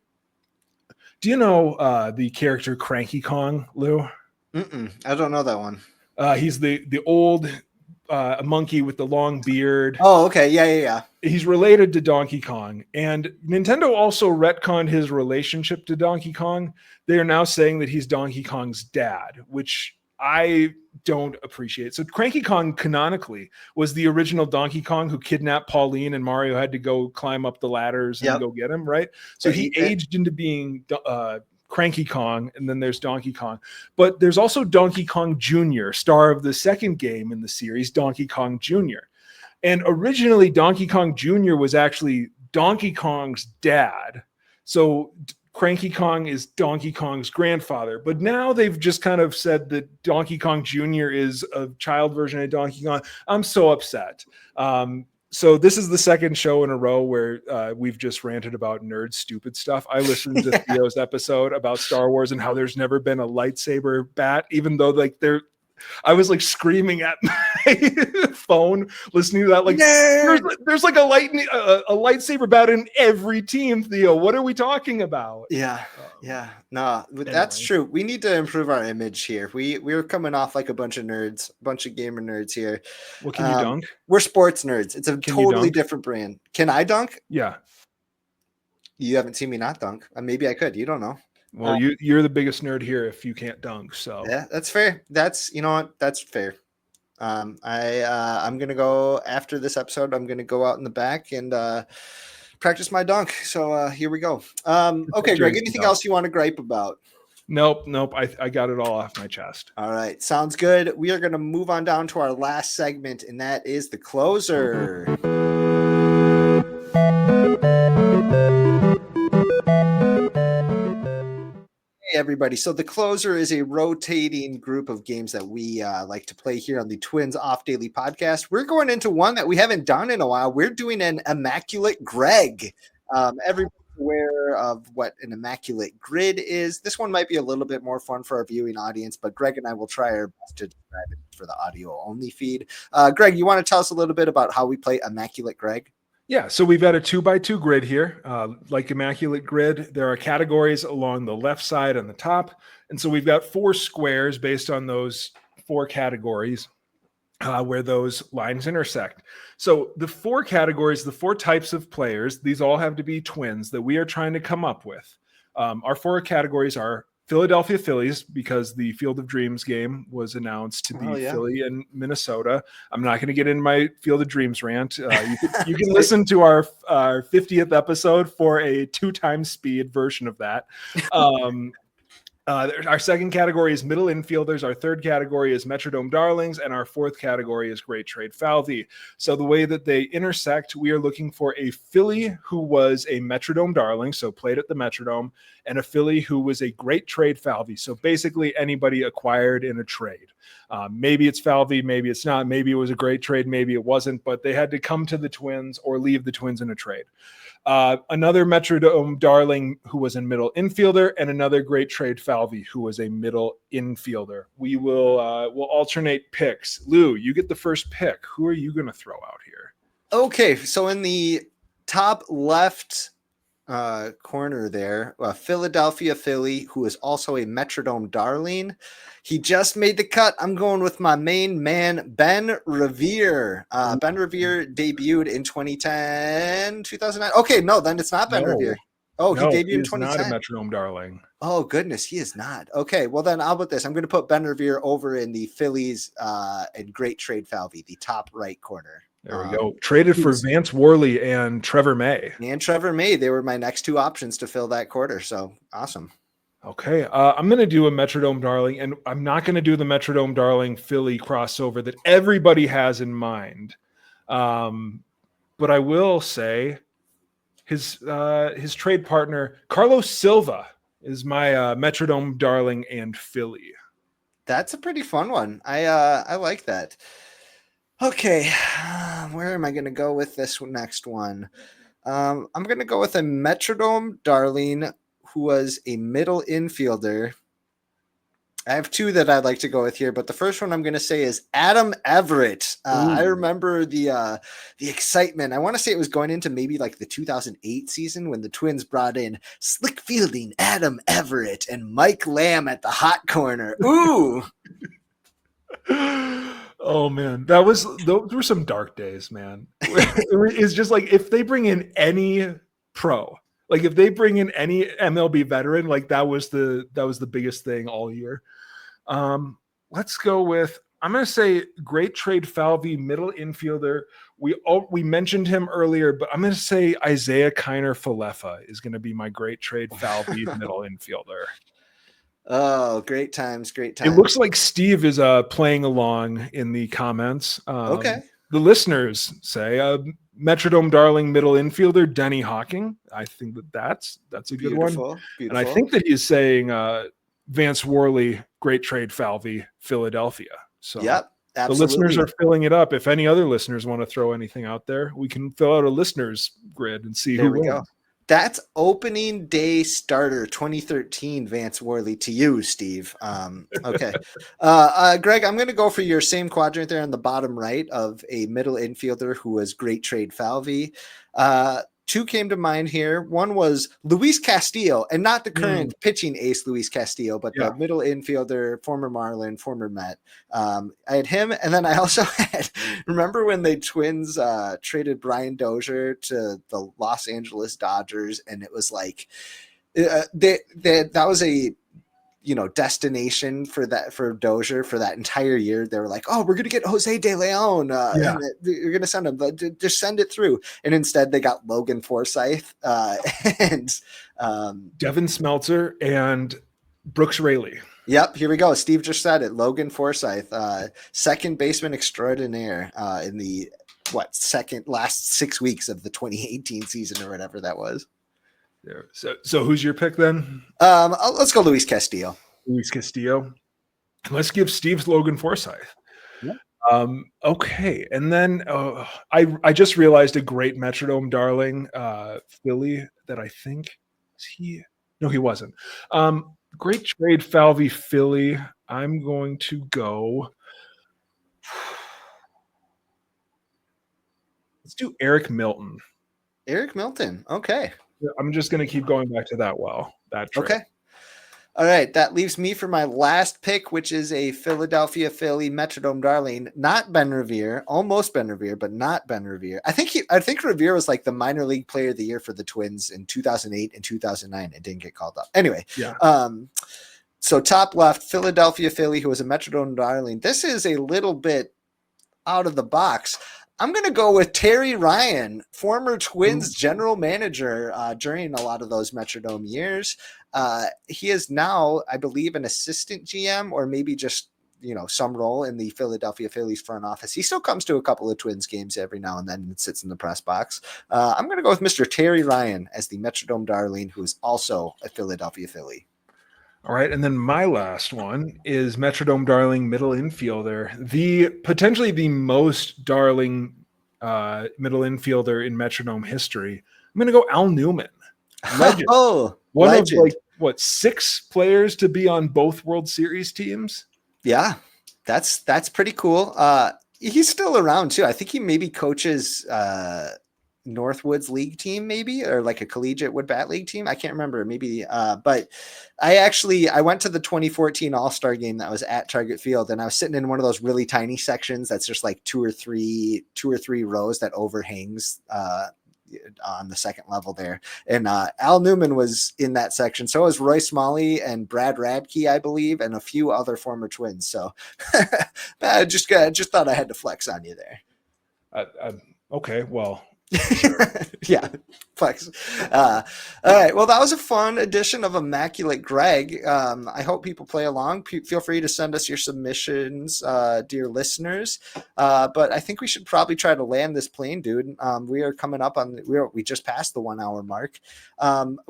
Do you know the character Cranky Kong, Lou? I don't know that one. He's the old monkey with the long beard. Oh, okay. Yeah. He's related to Donkey Kong. And Nintendo also retconned his relationship to Donkey Kong. They are now saying that he's Donkey Kong's dad, which I don't appreciate. So Cranky Kong canonically was the original Donkey Kong who kidnapped Pauline, and Mario had to go climb up the ladders and go get him, right? So he aged into being Cranky Kong, and then there's Donkey Kong. But there's also Donkey Kong Jr., star of the second game in the series, Donkey Kong Jr. And originally, Donkey Kong Jr. was actually Donkey Kong's dad. So Cranky Kong is Donkey Kong's grandfather. But now they've just kind of said that Donkey Kong Jr. is a child version of Donkey Kong. I'm so upset. So this is the second show in a row where we've just ranted about nerd stupid stuff. I listened to Theo's episode about Star Wars and how there's never been a lightsaber bat, even though I was like screaming at my phone listening to that. Like there's like a lightsaber bat in every team, Theo. What are we talking about? Yeah. No, that's true. We need to improve our image here. We're coming off like a bunch of nerds, a bunch of gamer nerds here. Well, can you dunk? We're sports nerds. It's a totally different brand. Can I dunk? Yeah. You haven't seen me not dunk. Maybe I could. You don't know. Well, you're the biggest nerd here if you can't dunk. So yeah, that's fair. That's that's fair. I'm gonna go after this episode. I'm gonna go out in the back and practice my dunk. So here we go. Okay, Greg. Anything else you want to gripe about? Nope. I got it all off my chest. All right, sounds good. We are gonna move on down to our last segment, and that is the closer. Everybody. So the closer is a rotating group of games that we like to play here on the Twins Off Daily podcast. We're going into one that we haven't done in a while. We're doing an Immaculate Greg. Everybody aware of what an immaculate grid is. This one might be a little bit more fun for our viewing audience, but Greg and I will try our best to describe it for the audio only feed. Greg, you want to tell us a little bit about how we play Immaculate Greg? Yeah, so we've got a 2x2 grid here. Like Immaculate Grid, there are categories along the left side and the top. And so we've got 4 squares based on those 4 categories where those lines intersect. So the 4 categories, the 4 types of players, these all have to be twins that we are trying to come up with. Our 4 categories are Philadelphia Phillies, because the Field of Dreams game was announced to be Philly and Minnesota. I'm not going to get in my Field of Dreams rant. You can listen to our 50th episode for a 2x speed version of that. Our second category is middle infielders. Our third category is Metrodome Darlings. And our fourth category is Great Trade Falvey. So the way that they intersect, we are looking for a Philly who was a Metrodome Darling, so played at the Metrodome, and a Philly who was a Great Trade Falvey. So basically anybody acquired in a trade. Maybe it's Falvey, maybe it's not. Maybe it was a great trade, maybe it wasn't. But they had to come to the Twins or leave the Twins in a trade. Another Metrodome Darling who was a middle infielder, and another Great Trade Falvey who was a middle infielder. We will we'll alternate picks. Lou, you get the first pick. Who are you going to throw out here? Okay, so in the top left corner there, Philadelphia Philly, who is also a Metrodome Darling. He just made the cut. I'm going with my main man, Ben Revere. Ben Revere debuted in 2010, 2009. Okay, no, then it's not Ben Revere. Oh, he debuted in 2010. Not a Metrodome Darling. Oh, goodness, he is not. Okay, well, then I'll put this. I'm going to put Ben Revere over in the Phillies and Great Trade Falvey, the top right corner. There we go. Traded for Vance Worley and Trevor May. They were my next 2 options to fill that quarter. So awesome. Okay. I'm going to do a Metrodome Darling, and I'm not going to do the Metrodome Darling Philly crossover that everybody has in mind. But I will say his trade partner, Carlos Silva, is my Metrodome Darling and Philly. That's a pretty fun one. I like that. Okay, where am I going to go with this next one? I'm going to go with a Metrodome Darling who was a middle infielder. I have 2 that I'd like to go with here, but the first one I'm going to say is Adam Everett. I remember the excitement. I want to say it was going into maybe like the 2008 season when the Twins brought in slick fielding Adam Everett and Mike Lamb at the hot corner. Ooh. Oh man, those were some dark days, man. It's just like if they bring in any pro, like if they bring in any MLB veteran, like that was the biggest thing all year. Let's go with, I'm going to say Great Trade Falvey, middle infielder. We mentioned him earlier, but I'm going to say Isaiah Kiner Falefa is going to be my Great Trade Falvey middle infielder. Oh, great times. It looks like Steve is playing along in the comments. Okay. The listeners say Metrodome Darling middle infielder Denny Hawking. I think that's a good one. Beautiful. And I think that he's saying Vance Worley, Great Trade Falvey, Philadelphia. So yep, absolutely. The listeners are filling it up. If any other listeners want to throw anything out there, we can fill out a listeners grid and see who wins. Go. That's opening day starter 2013 Vance Worley to you, Steve. Okay. Greg, I'm going to go for your same quadrant there on the bottom right of a middle infielder who was Great Trade Falvey. 2 came to mind here. One was Luis Castillo, and not the current pitching ace Luis Castillo, but the middle infielder, former Marlin, former Met. I had him, and then I also had, remember when the Twins traded Brian Dozier to the Los Angeles Dodgers, and it was like that was a destination for Dozier for that entire year. They were like, oh, we're going to get Jose De Leon. You're going to send him, but just send it through. And instead they got Logan Forsythe and Devin Smeltzer and Brooks Raley. Yep. Here we go. Steve just said it. Logan Forsythe, second baseman extraordinaire in the last 6 weeks of the 2018 season or whatever that was. There. So who's your pick then? Let's go Luis Castillo. Luis Castillo. Let's give Steve's Logan Forsythe. Yeah. Okay, and then I just realized a great Metrodome darling, Philly that I think was he. No, he wasn't. Great trade, Falvey Philly. I'm going to go. Let's do Eric Milton. Eric Milton. Okay. I'm just going to keep going back to that trade. Okay. All right, that leaves me for my last pick, which is a Philadelphia Philly Metrodome darling, not Ben Revere, almost Ben Revere, but not Ben Revere. I think Revere was like the minor league player of the year for the Twins in 2008 and 2009. It didn't get called up. Anyway, Yeah. So top left, Philadelphia Philly, who was a Metrodome darling. This is a little bit out of the box. I'm going to go with Terry Ryan, former Twins general manager during a lot of those Metrodome years. He is now, I believe, an assistant GM or maybe just, some role in the Philadelphia Phillies front office. He still comes to a couple of Twins games every now and then and sits in the press box. I'm going to go with Mr. Terry Ryan as the Metrodome darling, who is also a Philadelphia Philly. All right, and then my last one is Metrodome darling middle infielder, potentially the most darling middle infielder in Metrodome history. I'm going to go Al Newman. Legend. One of 6 players to be on both World Series teams. Yeah, that's pretty cool. He's still around too. I think he maybe coaches Northwoods League team, maybe, or like a collegiate wood bat league team. I can't remember, maybe. But I went to the 2014 All-Star game that was at Target Field, and I was sitting in one of those really tiny sections that's just like two or three rows that overhangs on the second level there. And Al Newman was in that section. So was Roy Smalley and Brad Radke, I believe, and a few other former Twins. So I just thought I had to flex on you there. Okay, well. Yeah, flex. All right. Well, that was a fun edition of Immaculate Greg. I hope people play along. Feel free to send us your submissions, dear listeners. But I think we should probably try to land this plane, dude. We are coming up on. We just passed the 1 hour mark.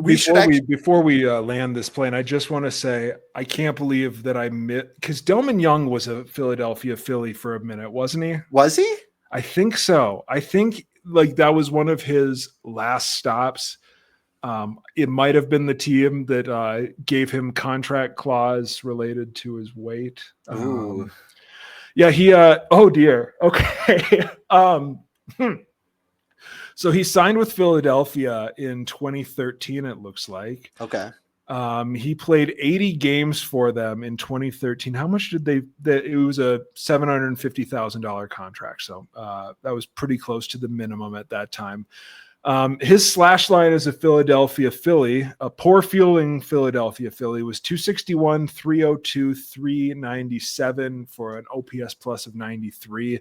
Before we land this plane, I just want to say I can't believe that I because Delman Young was a Philadelphia Philly for a minute, wasn't he? Was he? I think so. I think that was one of his last stops. It might have been the team that gave him contract clause related to his weight. Yeah, he oh dear. Okay. So he signed with Philadelphia in 2013, it looks like. Okay. He played 80 games for them in 2013. How much did it was a $750,000 contract. So that was pretty close to the minimum at that time. His slash line as a Philadelphia Philly, a poor fielding Philadelphia Philly, was 261, 302, 397 for an OPS plus of 93.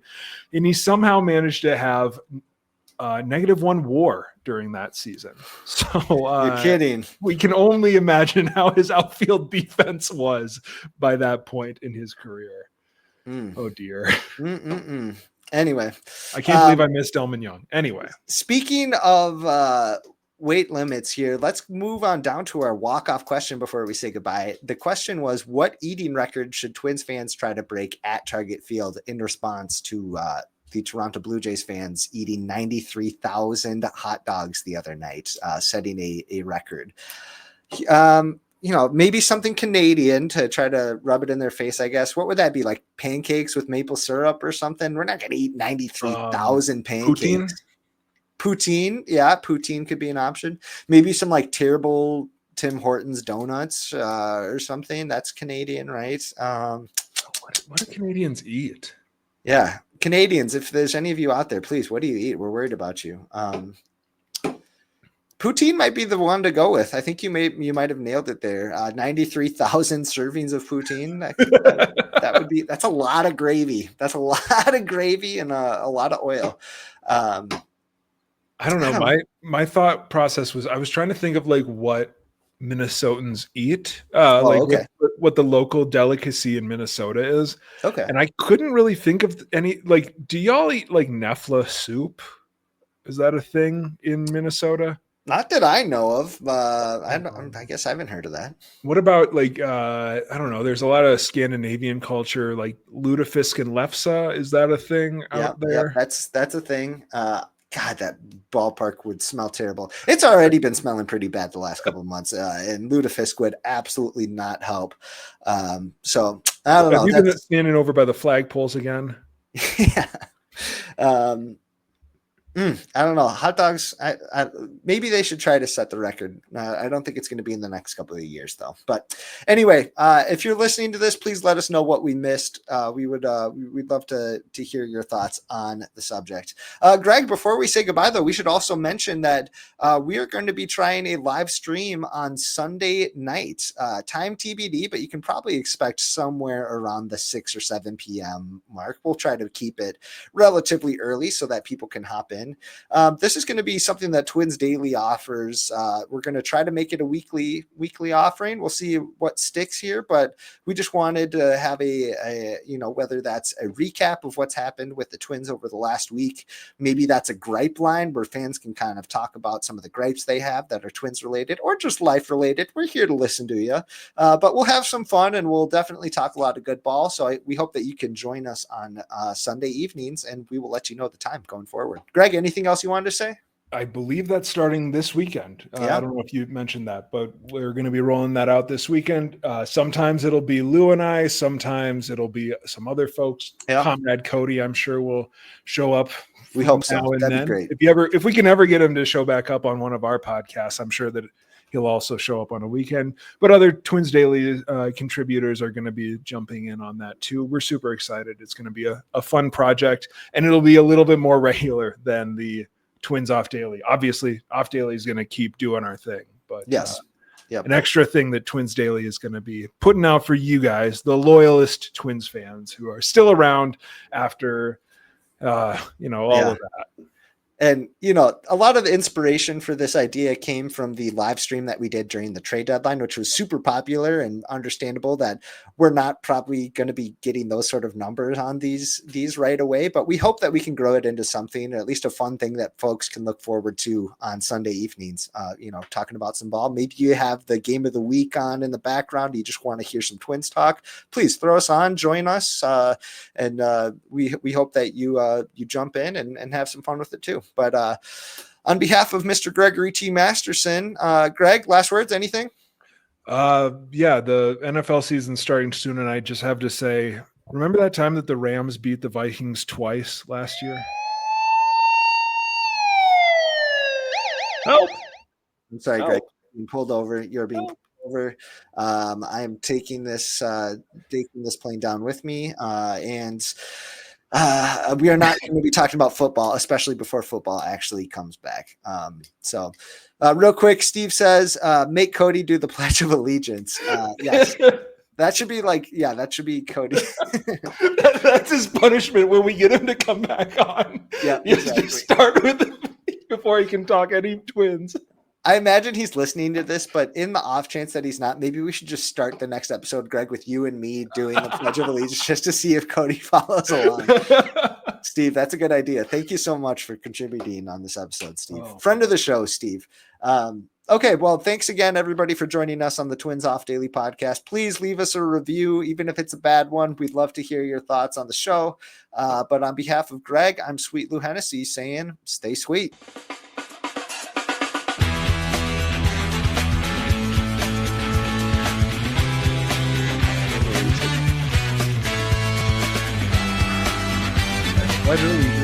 And he somehow managed to have -1 WAR during that season. So you're kidding. We can only imagine how his outfield defense was by that point in his career. Oh dear. Anyway, I can't believe I missed Delman Young. Anyway, speaking of weight limits here, let's move on down to our walk-off question before we say goodbye. The question was, what eating record should Twins fans try to break at Target Field in response to the Toronto Blue Jays fans eating 93,000 hot dogs the other night, setting a record. Maybe something Canadian to try to rub it in their face, I guess. What would that be, like pancakes with maple syrup or something? We're not going to eat 93,000 pancakes. Poutine. Yeah, poutine could be an option. Maybe some like terrible Tim Hortons donuts or something. That's Canadian, right? What do Canadians eat? Yeah. Canadians, if there's any of you out there, please, what do you eat? We're worried about you. Poutine might be the one to go with. I think you might have nailed it there. 93,000 servings of poutine. That's a lot of gravy. That's a lot of gravy and a lot of oil. I don't know. My thought process was I was trying to think of like what Minnesotans eat, what the local delicacy in Minnesota is. Okay. And I couldn't really think of any, do y'all eat like Nefla soup? Is that a thing in Minnesota? Not that I know of. I guess I haven't heard of that. What about like I don't know? There's a lot of Scandinavian culture, like lutefisk and lefse. Is that a thing out there? That's a thing. God, that ballpark would smell terrible. It's already been smelling pretty bad the last couple of months, and lutefisk would absolutely not help. So I don't know. Have you been standing over by the flagpoles again? Yeah. I don't know. Hot dogs, maybe they should try to set the record. I don't think it's going to be in the next couple of years, though. But anyway, if you're listening to this, please let us know what we missed. We'd love to hear your thoughts on the subject. Greg, before we say goodbye, though, we should also mention that we are going to be trying a live stream on Sunday night. Time TBD, but you can probably expect somewhere around the 6 or 7 p.m. mark. We'll try to keep it relatively early so that people can hop in. This is going to be something that Twins Daily offers. We're going to try to make it a weekly offering. We'll see what sticks here, but we just wanted to have a whether that's a recap of what's happened with the Twins over the last week. Maybe that's a gripe line where fans can kind of talk about some of the gripes they have that are Twins related or just life related. We're here to listen to you, but we'll have some fun and we'll definitely talk a lot of good ball. So we hope that you can join us on Sunday evenings, and we will let you know the time going forward. Greg, anything else you wanted to say? I believe that's starting this weekend. I don't know if you mentioned that, but we're going to be rolling that out this weekend. Sometimes it'll be Lou and I. Sometimes it'll be some other folks. Yeah. Comrade Cody, I'm sure, will show up. We hope so. That'd be great. If we can ever get him to show back up on one of our podcasts, I'm sure that he'll also show up on a weekend. But other Twins Daily contributors are going to be jumping in on that too. We're super excited. It's going to be a fun project, and it'll be a little bit more regular than the Twins Off Daily. Obviously, Off Daily is going to keep doing our thing. But yes, an extra thing that Twins Daily is going to be putting out for you guys, the loyalist Twins fans who are still around after, all of that. And, a lot of the inspiration for this idea came from the live stream that we did during the trade deadline, which was super popular, and understandable that we're not probably going to be getting those sort of numbers on these right away. But we hope that we can grow it into something, or at least a fun thing that folks can look forward to on Sunday evenings, talking about some ball. Maybe you have the game of the week on in the background. You just want to hear some Twins talk. Please throw us on, join us. And we hope that you jump in and have some fun with it too. But on behalf of Mr. Gregory T. Masterson, Greg, last words, anything? The NFL season's starting soon, and I just have to say, remember that time that the Rams beat the Vikings twice last year? Help! I'm sorry, Greg. You're being pulled over. You're being pulled over. I am taking this plane down with me, and we are not going to be talking about football, especially before football actually comes back. So real quick, Steve says, make Cody do the Pledge of Allegiance. Yes. That should be Cody. That's his punishment when we get him to come back on. Yeah, you exactly. Just start with him before he can talk any Twins. I imagine he's listening to this, but in the off chance that he's not, maybe we should just start the next episode, Greg, with you and me doing the Pledge of Allegiance just to see if Cody follows along. Steve, that's a good idea. Thank you so much for contributing on this episode, Steve. Friend of the show, Steve. Okay, well, thanks again, everybody, for joining us on the Twins Off Daily podcast. Please leave us a review, even if it's a bad one. We'd love to hear your thoughts on the show. But on behalf of Greg, I'm Sweet Lou Hennessy saying, stay sweet. Pledge of Allegiance.